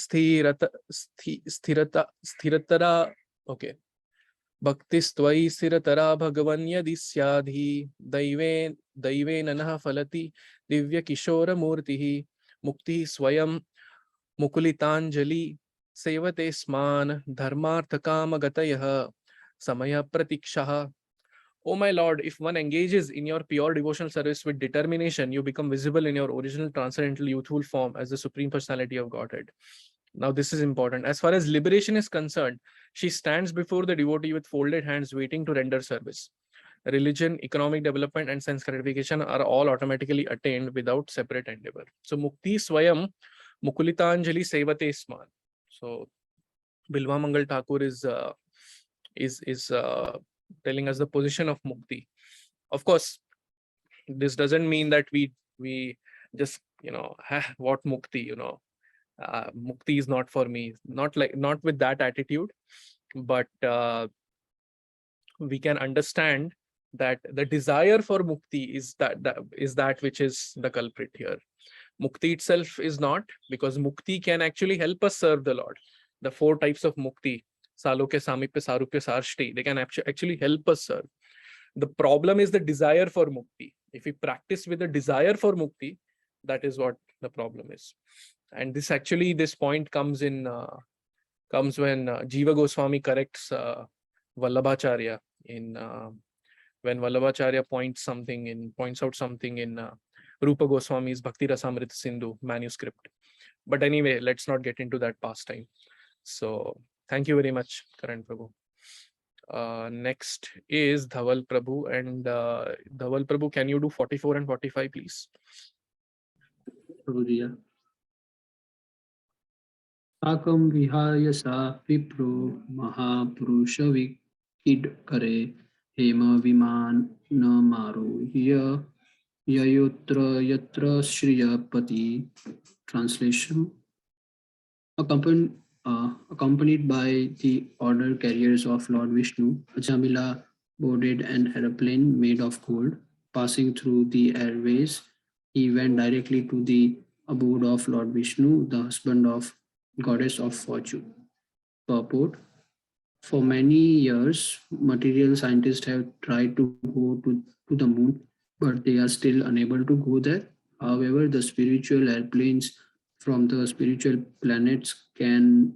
sthiratara, okay. भक्तिस्त्वयि स्थिरतरा भगवन् यदि स्याद्धि दैवेन नः फलति दिव्यकिशोरमूर्तिः मुक्तिः स्वयं मुकुलिताञ्जलि सेवते स्मान् धर्मार्थकामगतयः समयप्रतीक्षः Oh my Lord, if one engages in your pure devotional service with determination, you become visible in your original transcendental youthful form as the Supreme Personality of Godhead. Now, this is important. As far as liberation is concerned, she stands before the devotee with folded hands, waiting to render service. Religion, economic development, and sense gratification are all automatically attained without separate endeavor. So, Mukti Swayam Mukulitanjali Sevate Sman. So, Bilwa Mangal Thakur is telling us the position of Mukti. Of course, this doesn't mean that we just what Mukti, Mukti is not for me. Not with that attitude, but we can understand that the desire for Mukti is that which is the culprit here. Mukti itself is not, because Mukti can actually help us serve the Lord. The 4 types of Mukti, Salokya, Samipya, Sarupya, Sarshti, they can actually help us serve. The problem is the desire for Mukti. If we practice with a desire for Mukti, that is what the problem is. And this point comes when Jiva Goswami corrects Vallabhacharya when Vallabhacharya points out something in Rupa Goswami's Bhakti Rasamrita Sindhu manuscript. But anyway, let's not get into that pastime. So thank you very much, Karan Prabhu. Next is Dhaval Prabhu, and Dhaval Prabhu, can you do 44 and 45, please? Prabhujiya. Sakam vihaya sa vipro mahapurushavikid kare hema viman na maru yayotra yatra shriyapati. Translation. Accompanied by the order carriers of Lord Vishnu, Ajamila boarded an aeroplane made of gold. Passing through the airways, he went directly to the abode of Lord Vishnu, the husband of goddess of fortune. Purport. For many years, material scientists have tried to go to the moon, but they are still unable to go there. However, the spiritual airplanes from the spiritual planets can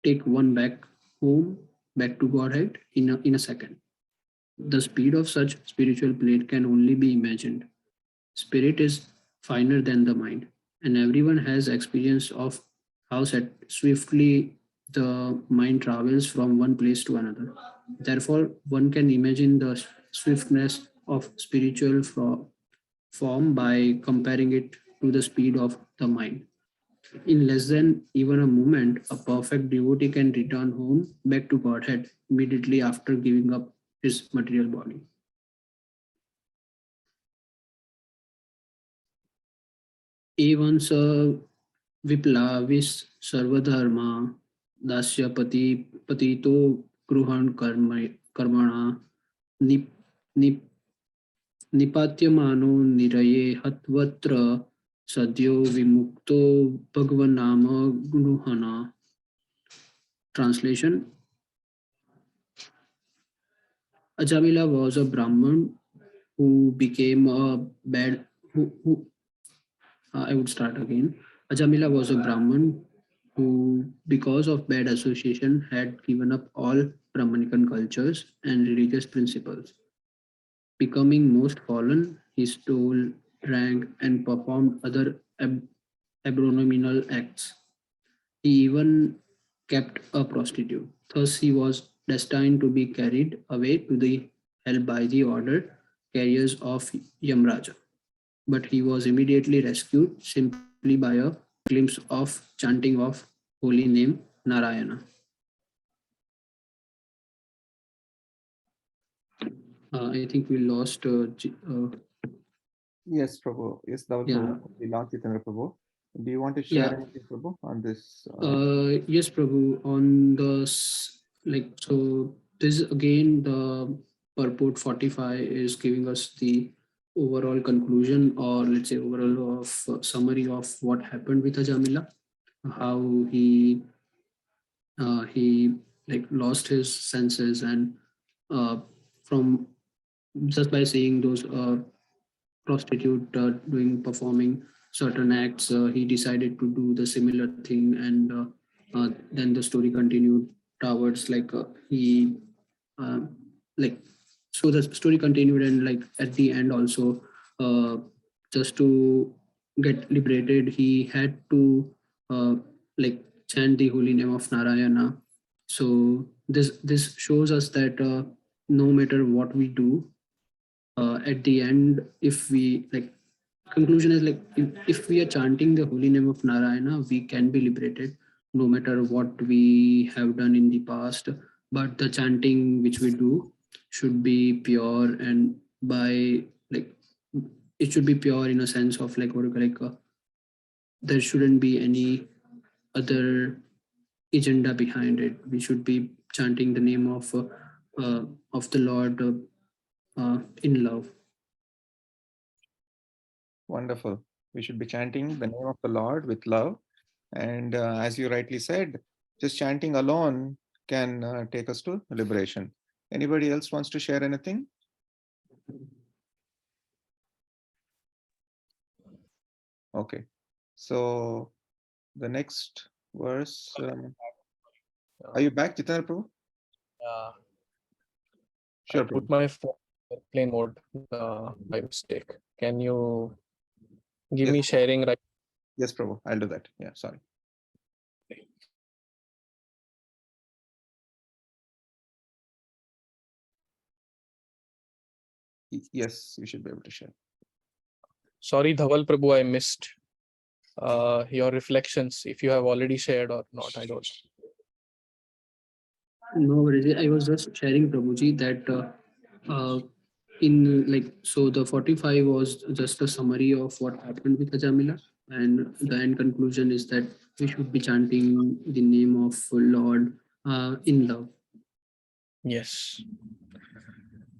take one back home, back to Godhead in a second. The speed of such spiritual plane can only be imagined. Spirit is finer than the mind, and everyone has experience of how swiftly the mind travels from one place to another. Therefore, one can imagine the swiftness of spiritual form by comparing it to the speed of the mind. In less than even a moment, a perfect devotee can return home back to Godhead immediately after giving up his material body. Evan sa viplavis sarvadharma dasya patito gruhan karmana nip, nip, nipatyamano niraye hatvatra sadyo vimukto bhagavanama gruhana. Translation. Ajamila was a Brahman who became a bad I would start again. Ajamila was a Brahman who, because of bad association, had given up all Brahmanican cultures and religious principles. Becoming most fallen, he stole, drank, and performed other abominable acts. He even kept a prostitute. Thus, he was destined to be carried away to the hell by the ordered carriers of Yamraja. But he was immediately rescued simply by a glimpse of chanting of holy name Narayana. I think we lost. Yes, Prabhu. Yes, Dhaval Yeah. Prabhu. We lost Jitendra Prabhu. Do you want to share Yeah. anything, Prabhu, on this? Yes, Prabhu. On the so this again the purport 45 is giving us the overall conclusion, or let's say overall of summary of what happened with Ajamila, how he like lost his senses, and from just by seeing those prostitute performing certain acts, he decided to do the similar thing, and then the story continued towards he like so the story continued, and like at the end also, just to get liberated, he had to like chant the holy name of Narayana. So this shows us that no matter what we do, at the end, if we like, conclusion is like, if we are chanting the holy name of Narayana, we can be liberated no matter what we have done in the past. But the chanting which we do should be pure, and by like, it should be pure in a sense of like, what do you call, like, there shouldn't be any other agenda behind it. We should be chanting the name of the Lord in love. Wonderful. We should be chanting the name of the Lord with love. And as you rightly said, just chanting alone can take us to liberation. Anybody else wants to share anything? Okay. So the next verse. Are you back, Jitendra Prabhu? I Sure. put Prabhu. my phone in airplane mode by mistake. Can you give Yes, me Prabhu. sharing right? Yes, Prabhu. I'll do that. Yeah, sorry. Yes, you should be able to share. Sorry, Dhaval Prabhu, I missed your reflections. If you have already shared or not, I don't. No worries. I was just sharing, Prabhuji, that in like, so the 45 was just a summary of what happened with Ajamila, and the end conclusion is that we should be chanting the name of Lord in love. Yes.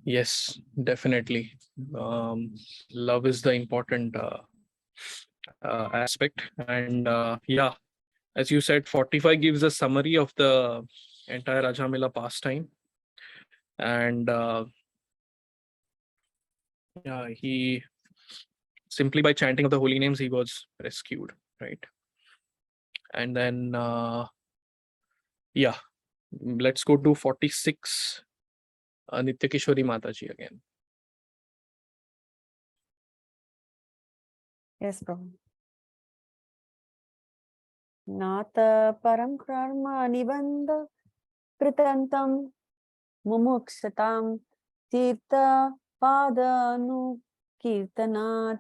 Yes, definitely. Love is the important aspect. And yeah, as you said, 45 gives a summary of the entire Ajamila pastime. And yeah, he simply by chanting of the holy names, he was rescued, right? And then, yeah, let's go to 46, Nitya Kishori Mataji again. Yes, Prabhu. Nata param karma nibandha kritantam mumuksatam tirtha padanu kirtanat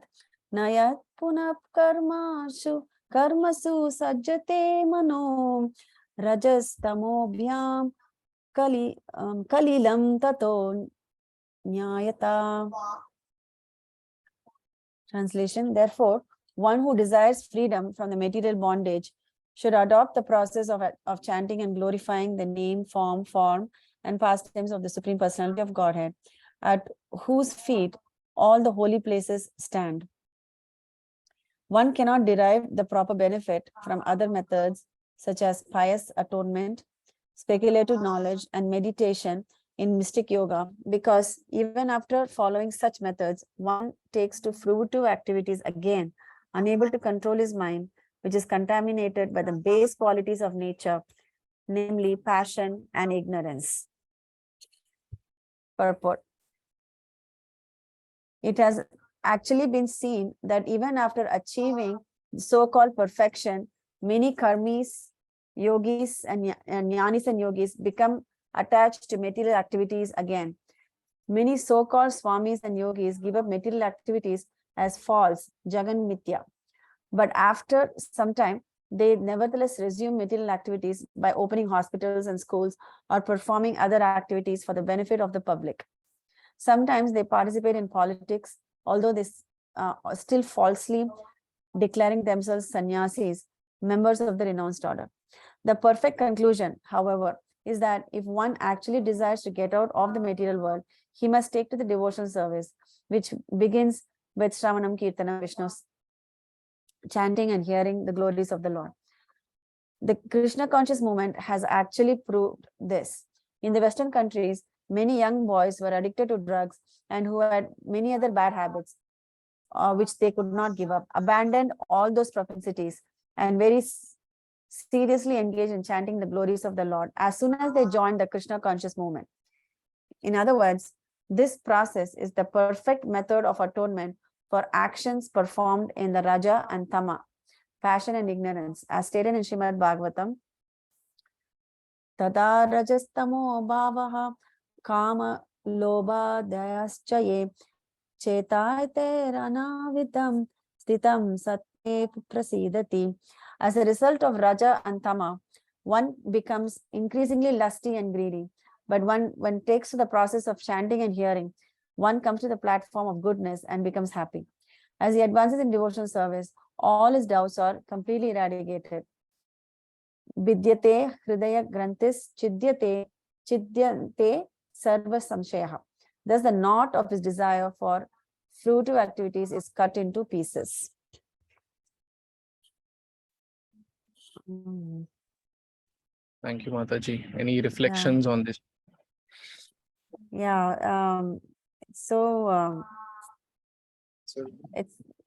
nayat punap karmasu sajjate mano rajastamobhyam kalilam tato nyayata. Translation: therefore, one who desires freedom from the material bondage should adopt the process of chanting and glorifying the name, form, and pastimes of the Supreme Personality of Godhead, at whose feet all the holy places stand. One cannot derive the proper benefit from other methods such as pious atonement, speculative knowledge, and meditation in mystic yoga, because even after following such methods, one takes to fruitive activities again, unable to control his mind, which is contaminated by the base qualities of nature, namely passion and ignorance. Purport. It has actually been seen that even after achieving so-called perfection, many karmis, yogis, and jnanis and yogis become attached to material activities again. Many so-called swamis and yogis give up material activities as false, jagan mitya. But after some time, they nevertheless resume material activities by opening hospitals and schools or performing other activities for the benefit of the public. Sometimes they participate in politics, although they still falsely declaring themselves sannyasis, members of the renounced order. The perfect conclusion, however, is that if one actually desires to get out of the material world, he must take to the devotional service, which begins with Shravanam Kirtanam, Vishnu's chanting and hearing the glories of the Lord. The Krishna conscious movement has actually proved this. In the Western countries, many young boys were addicted to drugs and who had many other bad habits, which they could not give up, abandoned all those propensities, and very seriously engaged in chanting the glories of the Lord as soon as they joined the Krishna conscious movement. In other words, This process is the perfect method of atonement for actions performed in the Raja and Tama, passion and ignorance, as stated in Srimad Bhagavatam. Tada rajastamo bhavaha kama lobha dayascha ye chetaite ranavitam stitam satye prasidati. As a result of Raja and Tama, one becomes increasingly lusty and greedy. But one takes to the process of chanting and hearing, one comes to the platform of goodness and becomes happy. As he advances in devotional service, all his doubts are completely eradicated. Vidyate hridaya grantis chidyate sarva samshayaha. Thus the knot of his desire for fruitive activities is cut into pieces. Thank you, Mataji. Any reflections on this? Yeah. So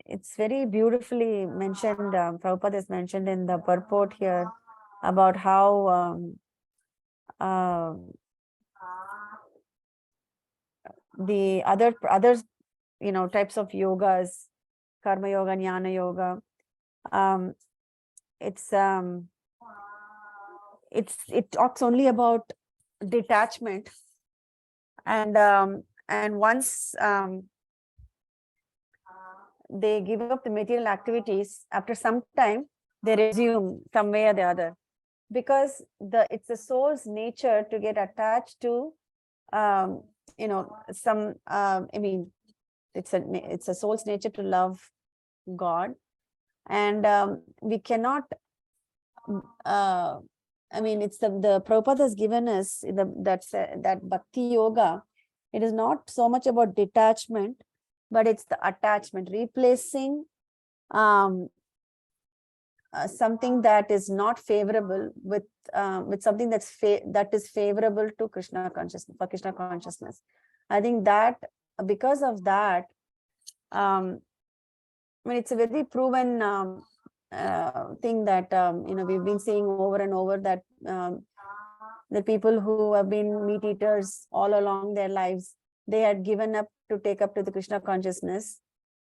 it's very beautifully mentioned. Prabhupada is mentioned in the purport here about how the other types of yogas, karma yoga, jnana yoga, it talks only about detachment, and once they give up the material activities, after some time they resume some way or the other, because it's the soul's nature to get attached to some it's a soul's nature to love God, and we cannot it's the Prabhupada has given us that bhakti yoga. It is not so much about detachment, but it's the attachment, replacing something that is not favorable with something that is favorable to Krishna consciousness, for Krishna consciousness. I think that because of that, it's a very proven thing that we've been seeing over and over, that the people who have been meat eaters all along their lives, they had given up to take up to the Krishna consciousness,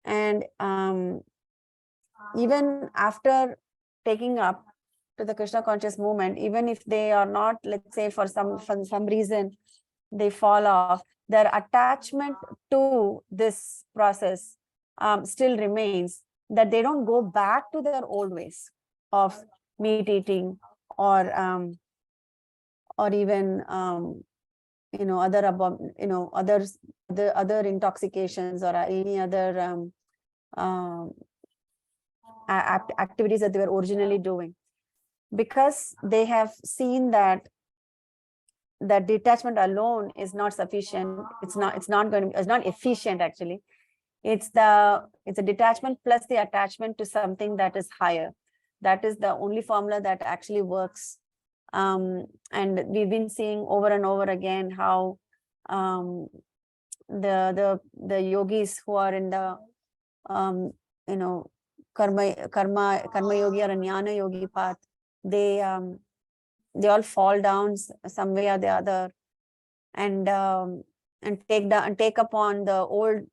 and even after taking up to the Krishna conscious movement, even if they are not, let's say for some reason they fall off, their attachment to this process still remains, that they don't go back to their old ways of meat eating or even other intoxications or any other activities that they were originally doing, because they have seen that detachment alone is not sufficient. It's not efficient actually. It's a detachment plus the attachment to something that is higher. That is the only formula that actually works. And we've been seeing over and over again how the yogis who are in the karma yogi or a jnana yogi path, they all fall down some way or the other, and take upon the old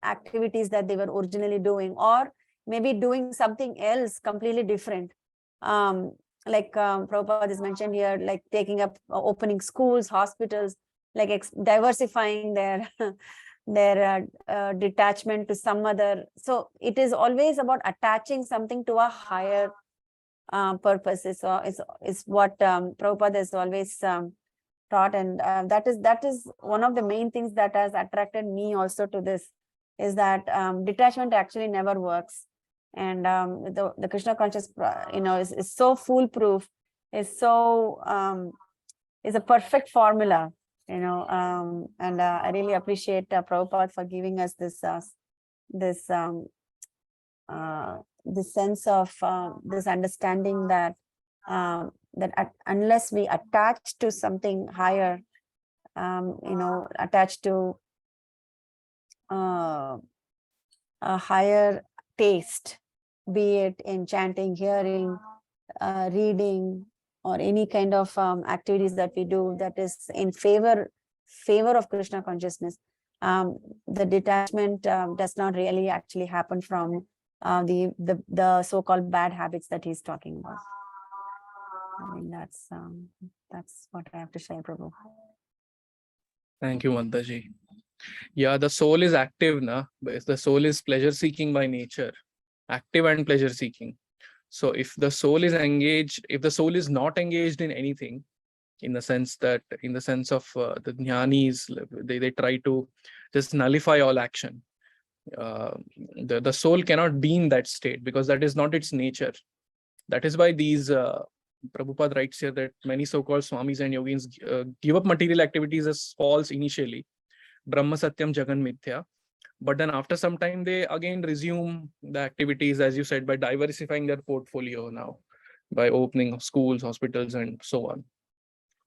activities that they were originally doing, or maybe doing something else completely different. Like Prabhupada is mentioned here, like taking up opening schools, hospitals, like diversifying their detachment to some other. So it is always about attaching something to a higher purpose. Is what Prabhupada has always taught, and that is one of the main things that has attracted me also to this, is that detachment actually never works, and the Krishna conscious is so foolproof, is a perfect formula, and I really appreciate Prabhupada for giving us this sense of this understanding that unless we attach to something higher, attached to a higher taste, be it in chanting, hearing, reading, or any kind of activities that we do that is in favor favor of Krishna consciousness, the detachment does not really actually happen from the so-called bad habits that he's talking about. I mean, that's what I have to share, Prabhu. Thank you, Mantaji. Yeah, the soul is active, na? The soul is pleasure seeking by nature, active and pleasure seeking. So if the soul is engaged, if the soul is not engaged in anything, in the sense of the jnanis, they try to just nullify all action. The soul cannot be in that state because that is not its nature. That is why these Prabhupada writes here that many so-called swamis and yogins give up material activities as false initially, Brahma Satyam Jagan Mithya, but then after some time they again resume the activities, as you said, by diversifying their portfolio now, by opening schools, hospitals, and so on.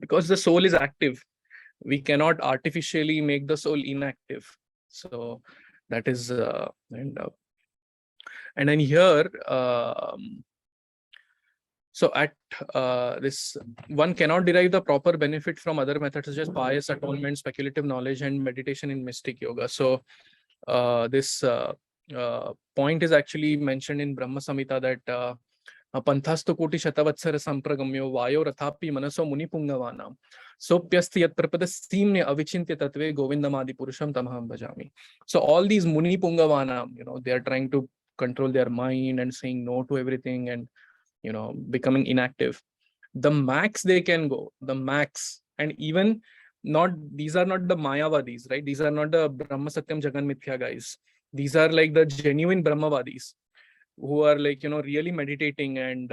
Because the soul is active, we cannot artificially make the soul inactive. So that is and then here so at this, one cannot derive the proper benefit from other methods such as pious atonement, speculative knowledge, and meditation in mystic yoga. So this point is actually mentioned in Brahma Samhita that Panthastu koti shatavatsara sampragamyo vayo rathapi manaso muni pungavanam sopyasti yat prapada simne avichintya tatve govindamadi purusham tamaham bhajami. So all these muni pungavanam, they are trying to control their mind and saying no to everything and becoming inactive. The max they can go, the max, and even not, these are not the Mayavadis, right? These are not the Brahma Satyam Jagan Mithya guys. These are like the genuine Brahmavadis who are like, really meditating and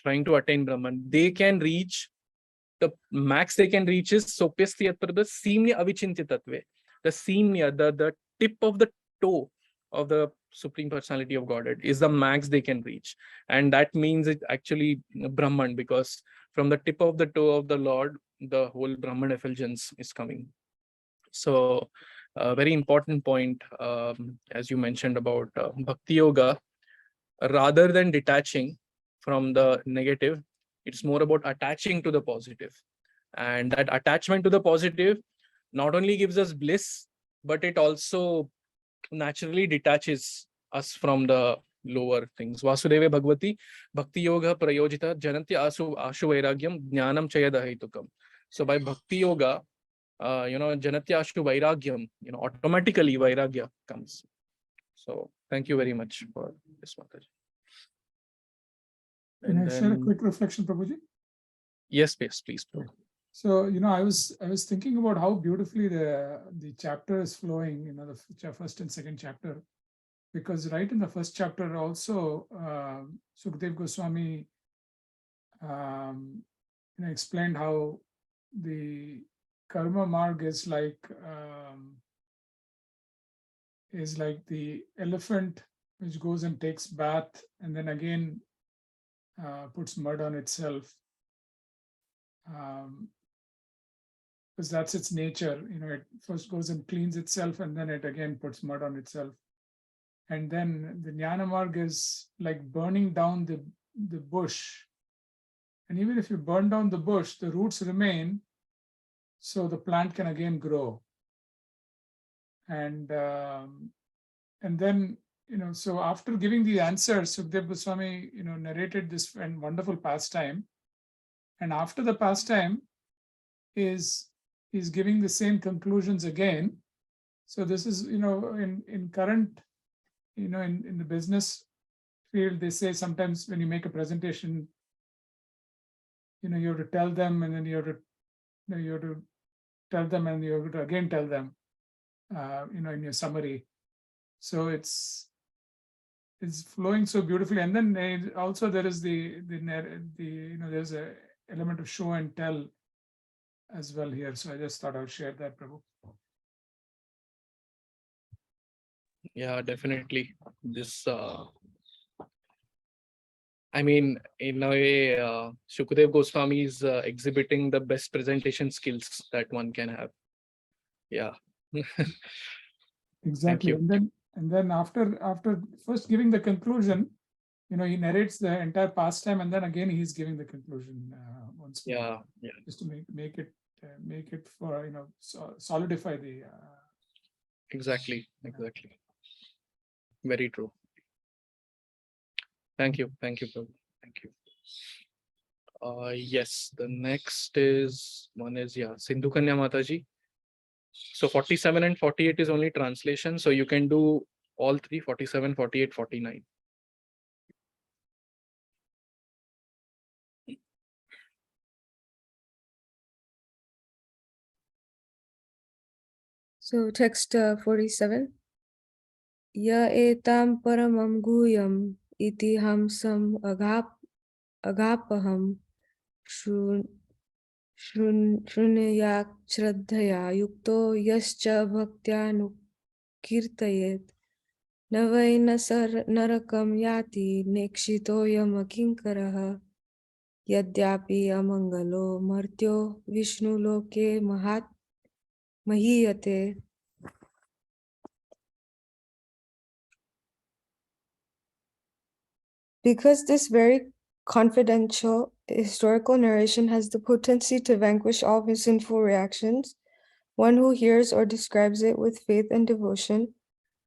trying to attain Brahman. They can reach, the max they can reach is Sopyastiyatra, the Simnya Avichintya Tatve. The Simnya, the tip of the toe of the Supreme Personality of Godhead is the max they can reach. And that means it actually Brahman, because from the tip of the toe of the Lord, the whole Brahman effulgence is coming. So a very important point, as you mentioned about Bhakti Yoga, rather than detaching from the negative, it's more about attaching to the positive. And that attachment to the positive not only gives us bliss, but it also naturally detaches us from the lower things. Vasudeva Bhagavati, Bhakti Yoga Prayojita, Janatya Ashu Vairagyam, Jnanam Chayadahitukam. So by Bhakti Yoga, Janatya Ashu Vairagyam, automatically Vairagya comes. So thank you very much for this, Mataji. Can I share a quick reflection, Prabhuji? Yes, please. So, I was thinking about how beautifully the chapter is flowing, the first and second chapter, because right in the first chapter also, Sukdev Goswami, explained how the karma marg is like the elephant which goes and takes bath and then again puts mud on itself. Because that's its nature, it first goes and cleans itself and then it again puts mud on itself. And then the Jnana Marg is like burning down the bush. And even if you burn down the bush, the roots remain, so the plant can again grow. And then, so after giving the answers, Sukdev Goswami, narrated this wonderful pastime. And after the pastime is giving the same conclusions again. So this is, in current, in the business field, they say sometimes when you make a presentation, you have to tell them and then you have to tell them and you have to again tell them, in your summary. So it's flowing so beautifully. And then also there is there's a element of show and tell as well here. So I just thought I would share that, Prabhu. Yeah, definitely. This, I mean, in a way, Shukadev Goswami is exhibiting the best presentation skills that one can have. Yeah. Exactly. You. And then after first giving the conclusion, he narrates the entire pastime and then again he's giving the conclusion once more. Yeah. Just to make it make it for, solidify the. Exactly. Very true. Thank you, Prabhu. Thank you. Yes, the next is Sindhu Kanya Mataji. So 47 and 48 is only translation. So you can do all three: 47, 48, 49. So text 47. Ya etam paramam guyam iti hamsam agapaham shrunayak shraddhaya yukto yascha bhaktya kirtayet navaina narakam yati nekshito yamakinkaraha yadyapi amangalo martyo vishnu loke mahiyate. Because this very confidential historical narration has the potency to vanquish all his sinful reactions, one who hears or describes it with faith and devotion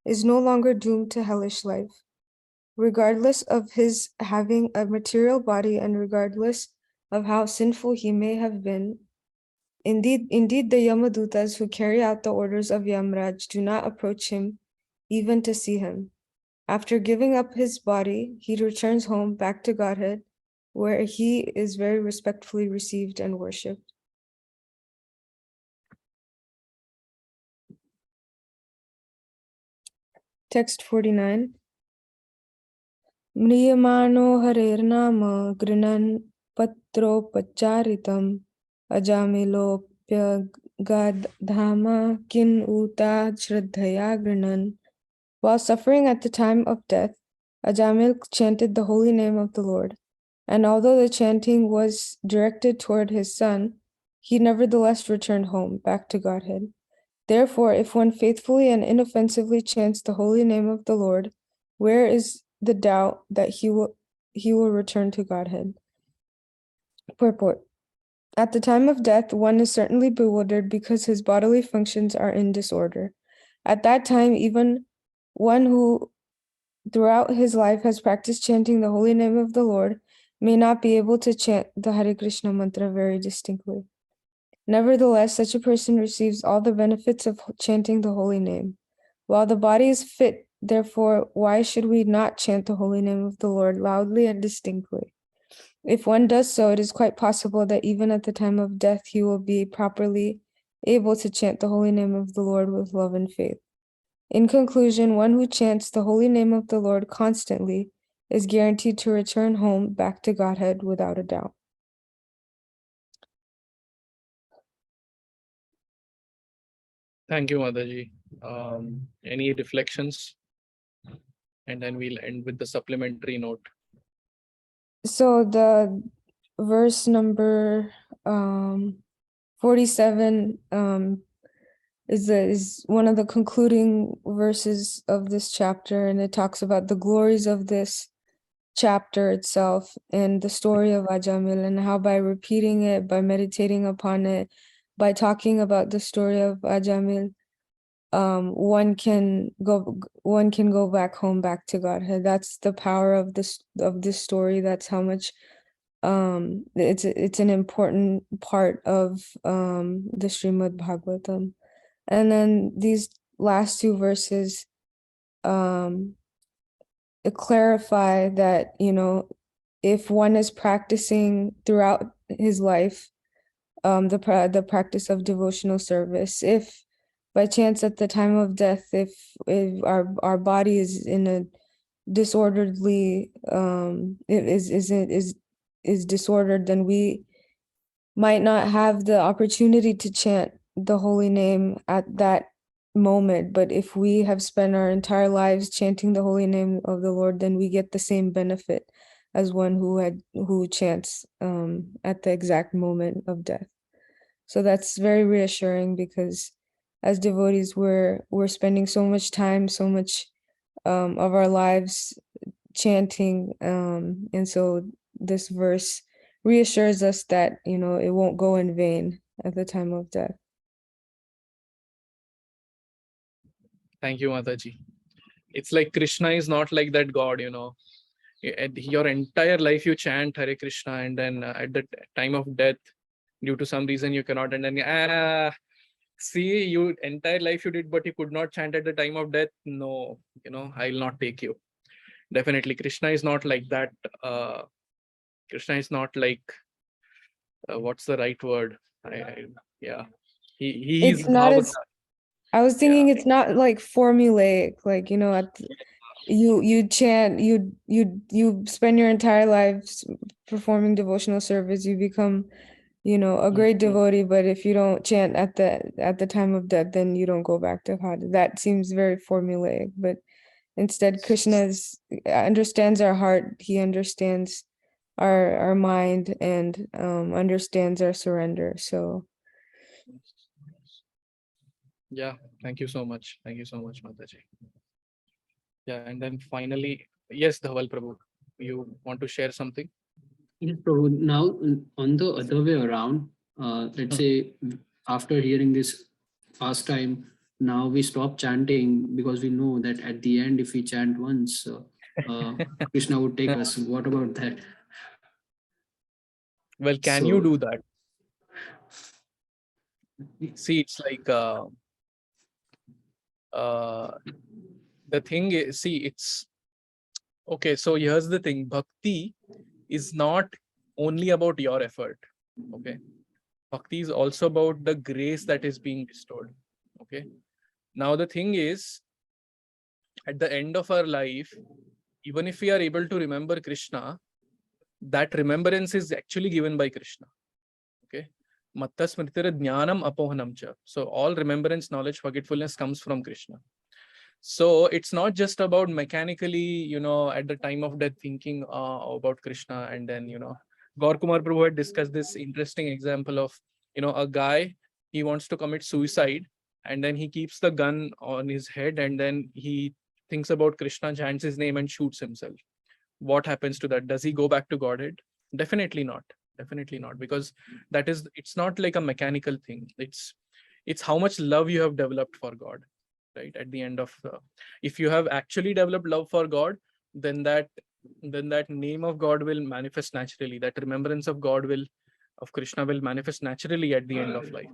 is no longer doomed to hellish life. Regardless of his having a material body and regardless of how sinful he may have been, indeed the Yamadutas who carry out the orders of Yamraj do not approach him even to see him. After giving up his body, he returns home back to Godhead, where he is very respectfully received and worshipped. Text 49. Mriyamano harirnama grinan patropacharitam ajamilopya gadhama kin uta shraddhaya grinan. While suffering at the time of death, Ajamil chanted the holy name of the Lord. And although the chanting was directed toward his son, he nevertheless returned home, back to Godhead. Therefore, if one faithfully and inoffensively chants the holy name of the Lord, where is the doubt that he will return to Godhead? Purport. At the time of death, one is certainly bewildered because his bodily functions are in disorder. At that time, even one who throughout his life has practiced chanting the holy name of the Lord may not be able to chant the Hare Krishna mantra very distinctly. Nevertheless, such a person receives all the benefits of chanting the holy name. While the body is fit, therefore, why should we not chant the holy name of the Lord loudly and distinctly? If one does so, it is quite possible that even at the time of death, he will be properly able to chant the holy name of the Lord with love and faith. In conclusion, one who chants the holy name of the Lord constantly is guaranteed to return home back to Godhead without a doubt. Thank you, Mataji. Any reflections? And then we'll end with the supplementary note. So the verse number 47 is one of the concluding verses of this chapter, and it talks about the glories of this chapter itself and the story of Ajamil, and how by repeating it, by meditating upon it, by talking about the story of Ajamil, one can go back home, back to Godhead. That's the power of this story. That's how much it's an important part of the Srimad Bhagavatam. And then these last two verses clarify that, if one is practicing throughout his life the practice of devotional service, if by chance at the time of death, if our body is in a disorderly is disordered, then we might not have the opportunity to chant the holy name at that moment. But if we have spent our entire lives chanting the holy name of the Lord, then we get the same benefit as one who chants at the exact moment of death. So that's very reassuring, because as devotees, we're spending so much time, so much of our lives chanting, and so this verse reassures us that it won't go in vain. at the time of death. Thank you, Mataji. It's like Krishna is not like that God, At your entire life you chant Hare Krishna, and then at the time of death, due to some reason you cannot, and then see, you entire life you did, but you could not chant at the time of death. No, I will not take you. Definitely, Krishna is not like that. Krishna is not like what's the right word? Yeah, he is It's not Bhava. as I was thinking it's not like formulaic, like you chant, you spend your entire lives performing devotional service, you become, a great devotee, but if you don't chant at the time of death, then you don't go back to God. That seems very formulaic, but instead Krishna understands our heart, he understands our mind, and understands our surrender. So Yeah, thank you so much. Thank you so much, Mataji. Yeah, and then finally, yes, Dhawal Prabhu, you want to share something? Yes, Prabhu. Now, on the other way around, let's say after hearing this past time, now we stop chanting because we know that at the end, if we chant once, Krishna would take us. What about that? Well, can So- you do that? See, it's like the thing is, see, it's okay. So here's the thing: bhakti is not only about your effort. Okay, bhakti is also about the grace that is being bestowed. Okay, now the thing is, at the end of our life, even if we are able to remember Krishna, that remembrance is actually given by Krishna. Okay, matta smritira jnanam apohanam cha. So all remembrance, knowledge, forgetfulness comes from Krishna. So it's not just about mechanically, at the time of death thinking about Krishna, and then, Gaur Kumar Prabhu had discussed this interesting example of, a guy, he wants to commit suicide, and then he keeps the gun on his head, and then he thinks about Krishna, chants his name, and shoots himself. What happens to that? Does he go back to Godhead? Definitely not. Definitely not, because it's not like a mechanical thing. It's how much love you have developed for God, right? At the end of if you have actually developed love for God, then that name of God will manifest naturally. That remembrance of of Krishna will manifest naturally at the end of life.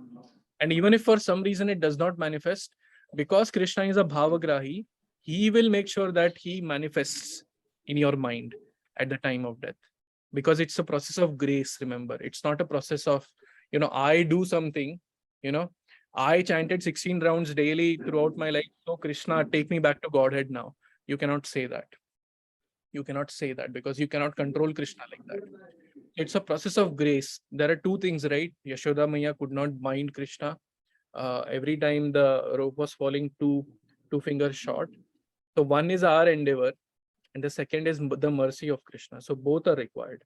And even if for some reason it does not manifest, because Krishna is a bhavagrahi, he will make sure that he manifests in your mind at the time of death, because it's a process of grace. Remember, it's not a process of, I do something, I chanted 16 rounds daily throughout my life, so Krishna, take me back to Godhead now. You cannot say that. You cannot say that, because you cannot control Krishna like that. It's a process of grace. There are two things, right? Yashoda Maya could not bind Krishna every time the rope was falling two fingers short. So one is our endeavor, and the second is the mercy of Krishna. So both are required.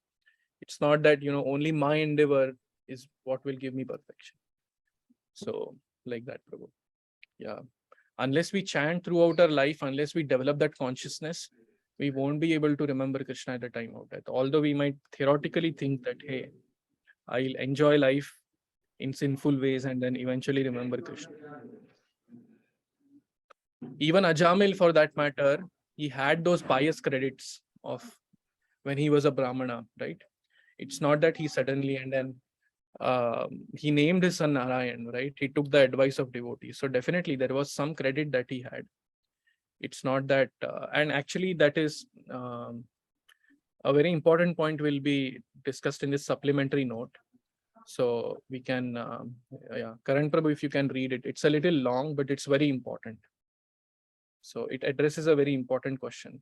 It's not that, only my endeavor is what will give me perfection. So like that, Prabhu. Yeah. Unless we chant throughout our life, unless we develop that consciousness, we won't be able to remember Krishna at the time of death. Although we might theoretically think that, hey, I'll enjoy life in sinful ways and then eventually remember Krishna. Even Ajamil, for that matter, he had those pious credits of when he was a Brahmana, right? It's not that he suddenly and then he named his son Narayan, right? He took the advice of devotees. So definitely there was some credit that he had. It's not that, and actually that is a very important point will be discussed in this supplementary note. So we can, yeah, Karan Prabhu, if you can read it, it's a little long, but it's very important. So it addresses a very important question.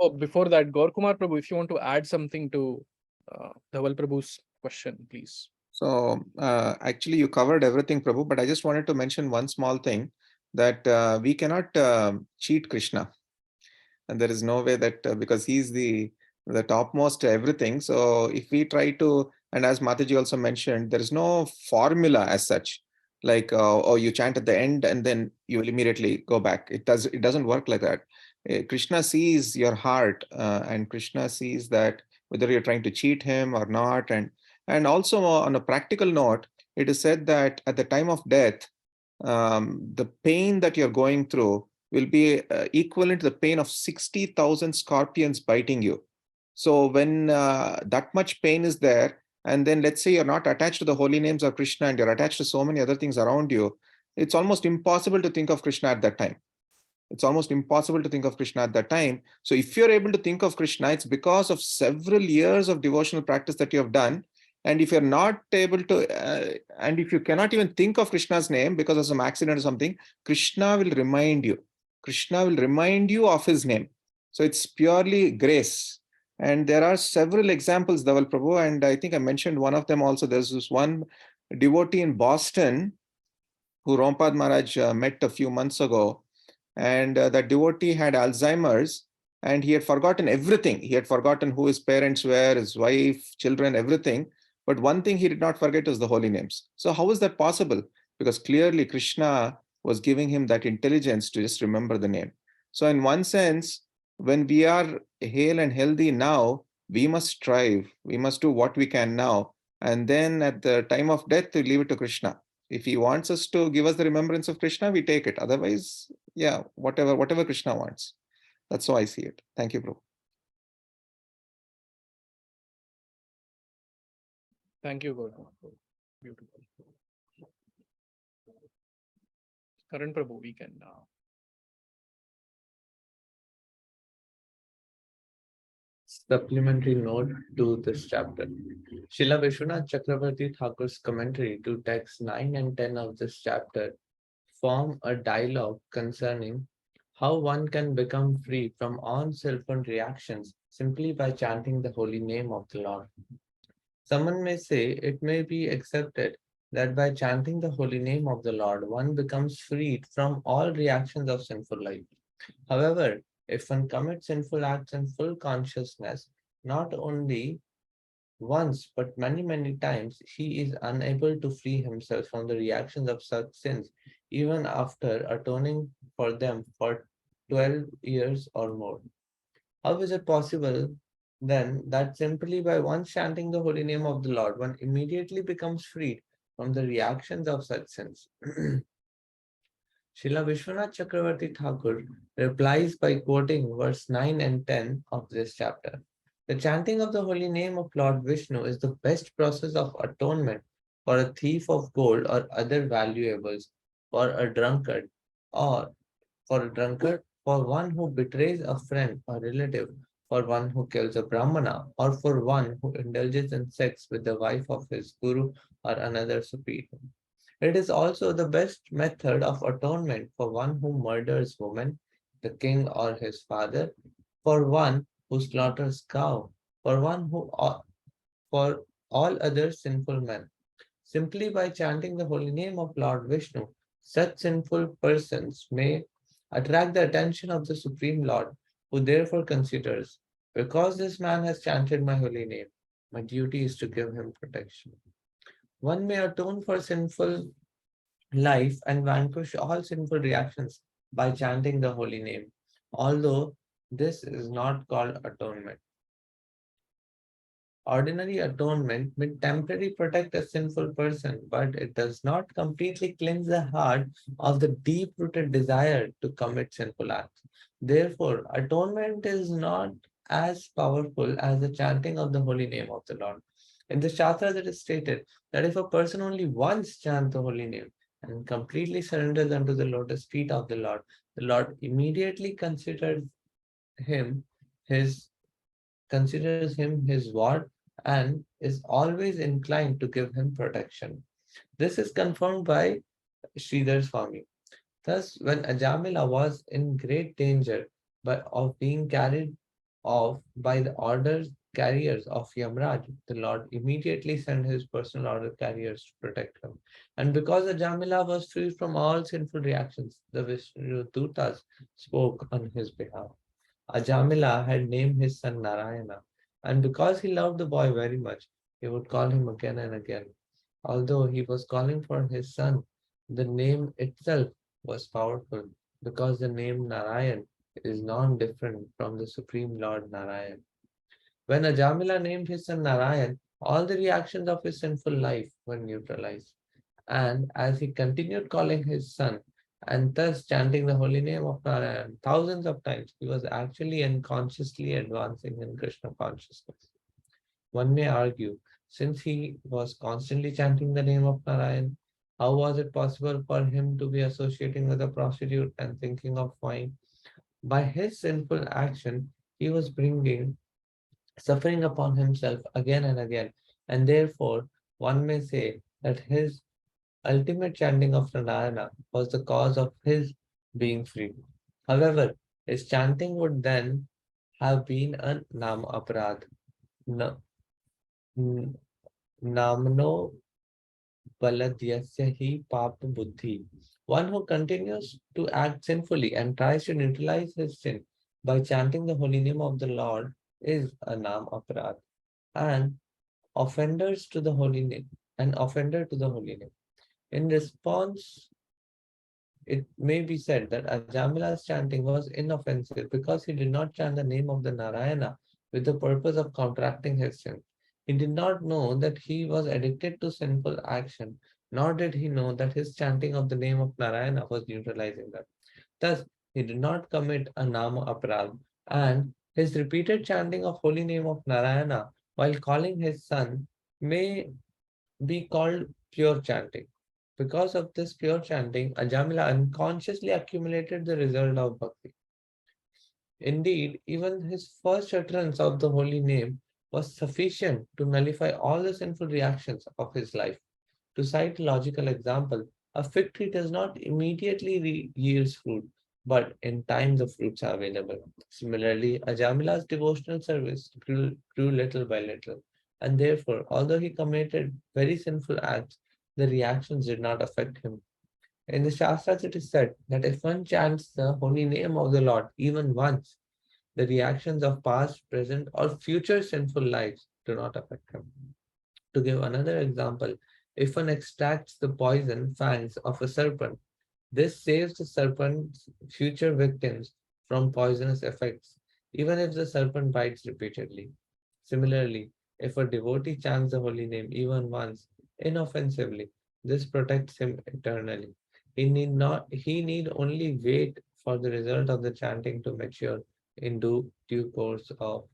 Oh, before that, Gaur Kumar Prabhu, if you want to add something to Dhawal Prabhu's question, please. So actually, you covered everything, Prabhu, but I just wanted to mention one small thing, that we cannot cheat Krishna. And there is no way that because he's the topmost everything. So if we try to, and as Mataji also mentioned, there is no formula as such, like oh, you chant at the end and then you will immediately go back. It doesn't work like that. Krishna sees your heart, and Krishna sees that whether you're trying to cheat him or not. And also on a practical note, it is said that at the time of death, the pain that you're going through will be equivalent to the pain of 60,000 scorpions biting you. So when that much pain is there, and then let's say you're not attached to the holy names of Krishna and you're attached to so many other things around you, it's almost impossible to think of Krishna at that time. It's almost impossible to think of Krishna at that time. So if you're able to think of Krishna, it's because of several years of devotional practice that you have done. And if you're not able to, and if you cannot even think of Krishna's name because of some accident or something, Krishna will remind you. Krishna will remind you of his name. So it's purely grace. And there are several examples, Dhaval Prabhu, and I think I mentioned one of them also. There's this one devotee in Boston who Rompad Maharaj met a few months ago. And that devotee had Alzheimer's and he had forgotten everything. He had forgotten who his parents were, his wife, children, everything. But one thing he did not forget was the holy names. So how is that possible? Because clearly Krishna was giving him that intelligence to just remember the name. So in one sense, when we are hale and healthy now, we must strive. We must do what we can now. And then at the time of death, we leave it to Krishna. If he wants us to give us the remembrance of Krishna, we take it. Otherwise, yeah, whatever Krishna wants. That's how I see it. Thank you, Prabhu. Thank you, Gautam. Beautiful. Karan Prabhu, we can now. Supplementary note to this chapter. Srila Vishwanath Chakravarti Thakur's commentary to texts 9 and 10 of this chapter form a dialogue concerning how one can become free from unselfish reactions simply by chanting the holy name of the Lord. Someone may say it may be accepted that by chanting the holy name of the Lord, one becomes freed from all reactions of sinful life. However, if one commits sinful acts in full consciousness, not only once but many times, he is unable to free himself from the reactions of such sins, even after atoning for them for 12 years or more. How is it possible then that simply by once chanting the holy name of the Lord, one immediately becomes freed from the reactions of such sins? Srila Vishwanath Chakravarti Thakur replies by quoting verse 9 and 10 of this chapter. The chanting of the holy name of Lord Vishnu is the best process of atonement for a thief of gold or other valuables, for a drunkard, or for one who betrays a friend or relative, for one who kills a brahmana, or for one who indulges in sex with the wife of his guru or another superior. It is also the best method of atonement for one who murders woman, the king or his father, for one who slaughters cow, for one who for all other sinful men. Simply by chanting the holy name of Lord Vishnu, such sinful persons may attract the attention of the Supreme Lord, who therefore considers, because this man has chanted my holy name, my duty is to give him protection. One may atone for sinful life and vanquish all sinful reactions by chanting the holy name, although this is not called atonement. Ordinary atonement may temporarily protect a sinful person, but it does not completely cleanse the heart of the deep-rooted desire to commit sinful acts. Therefore, atonement is not as powerful as the chanting of the holy name of the Lord. In the Shastras, it is stated that if a person only once chants the holy name and completely surrenders unto the lotus feet of the Lord immediately him his considers him his ward and is always inclined to give him protection. This is confirmed by Sridhar Swami. Thus, when Ajamila was in great danger of being carried off by the order carriers of Yamraj, the Lord immediately sent his personal order carriers to protect him. And because Ajamila was free from all sinful reactions, the Vishnudutas spoke on his behalf. Ajamila had named his son Narayana, and because he loved the boy very much, he would call him again and again. Although he was calling for his son, the name itself was powerful because the name Narayan is non-different from the Supreme Lord Narayan. When Ajamila named his son Narayan, all the reactions of his sinful life were neutralized. And as he continued calling his son and thus chanting the holy name of Narayan thousands of times, he was actually unconsciously advancing in Krishna consciousness. One may argue, since he was constantly chanting the name of Narayan, how was it possible for him to be associating with a prostitute and thinking of wine? By his sinful action, he was bringing suffering upon himself again and again, and therefore one may say that his ultimate chanting of Narayana was the cause of his being free. However, his chanting would then have been a nam aparad, na- n- namno baladyasya hi papa buddhi. One who continues to act sinfully and tries to neutralize his sin by chanting the holy name of the Lord is a nam aparad, and offenders to the holy name, an offender to the holy name. In response, it may be said that Ajamila's chanting was inoffensive because he did not chant the name of the Narayana with the purpose of counteracting his sin. He did not know that he was addicted to sinful action, nor did he know that his chanting of the name of Narayana was neutralizing them. Thus, he did not commit a nama aparad, and his repeated chanting of holy name of Narayana while calling his son may be called pure chanting. Because of this pure chanting, Ajamila unconsciously accumulated the result of bhakti. Indeed, even his first utterance of the holy name was sufficient to nullify all the sinful reactions of his life. To cite a logical example, a fig tree does not immediately yields fruit, but in time the fruits are available. Similarly, Ajamila's devotional service grew little by little, and therefore, although he committed very sinful acts, the reactions did not affect him. In the Shastras, it is said that if one chants the holy name of the Lord even once, the reactions of past, present, or future sinful lives do not affect him. To give another example, if one extracts the poison fangs of a serpent, this saves the serpent's future victims from poisonous effects, even if the serpent bites repeatedly. Similarly, if a devotee chants the holy name even once, inoffensively, this protects him eternally. He need only wait for the result of the chanting to mature in due course of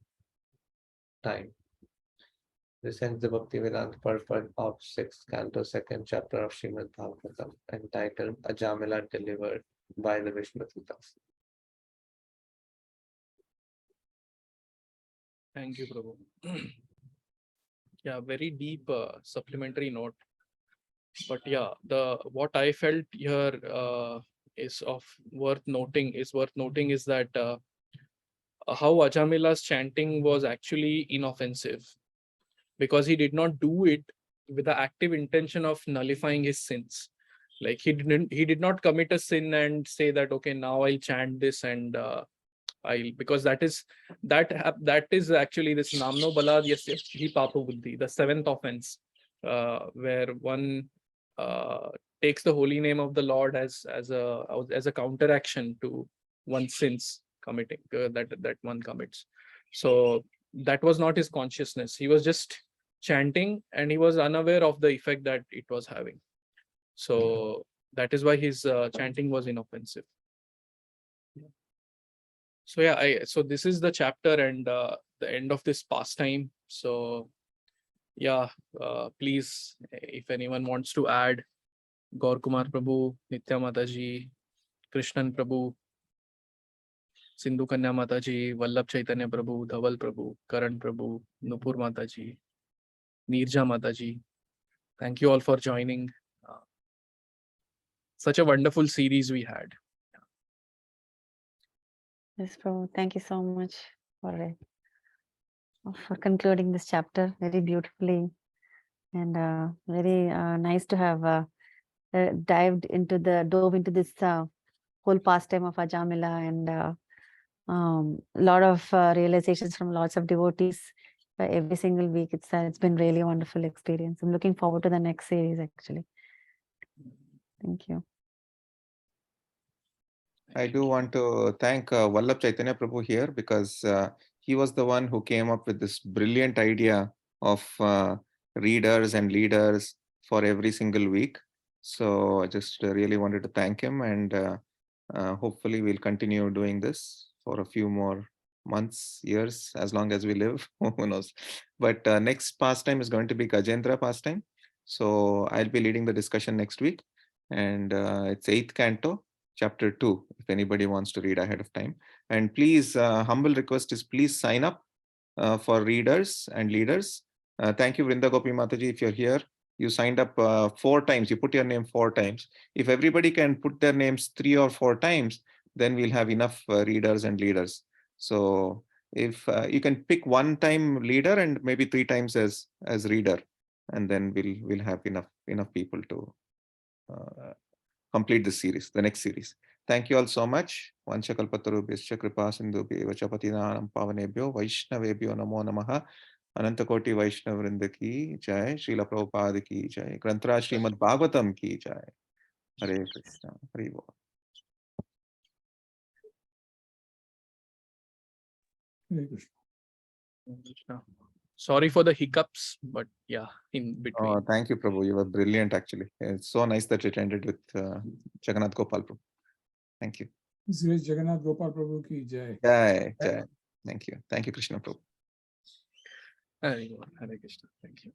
time. This ends the Bhaktivedanta purport of 6th Canto, 2nd chapter of Srimad Bhagavatam, entitled Ajamila delivered by the Vishnudutas. Thank you, Prabhu. Yeah, very deep supplementary note. But yeah, the what I felt here is worth noting is that how Ajamila's chanting was actually inoffensive because he did not do it with the active intention of nullifying his sins. Like he did not commit a sin and say that, okay, now I'll chant this and I'll, because that is actually this namno balad yasya hi papa buddhi, the seventh offense, where one uh, takes the holy name of the Lord as a counteraction to one's sins committing that one commits. So that was not his consciousness. He was just chanting and he was unaware of the effect that it was having. So that is why his chanting was inoffensive. So yeah, so this is the chapter and the end of this pastime. So yeah, please, if anyone wants to add, Gaur Kumar Prabhu, Nitya Mataji, Krishnan Prabhu, Sindhu Kanya Mataji, Vallabh Chaitanya Prabhu, Dhaval Prabhu, Karan Prabhu, Nupur Mataji, Nirja Mataji. Thank you all for joining. Such a wonderful series we had. Yes, Prabhu. Thank you so much for concluding this chapter very beautifully, and very nice to have dove into this whole pastime of Ajamila, and a lot of realizations from lots of devotees every single week. It's been really a wonderful experience. I'm looking forward to the next series actually. Thank you. I do want to thank Vallabh Chaitanya Prabhu here because he was the one who came up with this brilliant idea of readers and leaders for every single week. So I just really wanted to thank him, and hopefully we'll continue doing this for a few more months, years, as long as we live. Who knows? But next pastime is going to be Gajendra pastime. So I'll be leading the discussion next week, and it's 8th Canto, chapter 2, if anybody wants to read ahead of time. And please, humble request is please sign up for readers and leaders. Thank you, Vrinda Gopi Mataji, if you're here. You signed up 4 times. You put your name 4 times. If everybody can put their names 3 or 4 times, then we'll have enough readers and leaders. So if you can pick 1 time leader and maybe 3 times as reader, and then we'll have enough people to complete this series, the next series. Thank you all so much. Vanchakalpatarubhyascha kripa sindhubhyo vacha patinanam pavanebhyo vaishnavebhyo namo namaha. Anantakoti Vaishnav Vrinda ki jai. Srila Prabhupada ki jai. Grantaraj Srimad Bhagavatam ki jai. Hare Krishna. Hare Bol. Hare Krishna. Krishna. Sorry for the hiccups, but yeah, in between. Oh, thank you, Prabhu. You were brilliant, actually. It's so nice that it ended with Jagannath Gopal Prabhu. Thank you. Sri Jagannath Gopal Prabhu ki jai. Jai, jai. Thank you. Thank you, Krishna Prabhu. Hare Krishna. Thank you.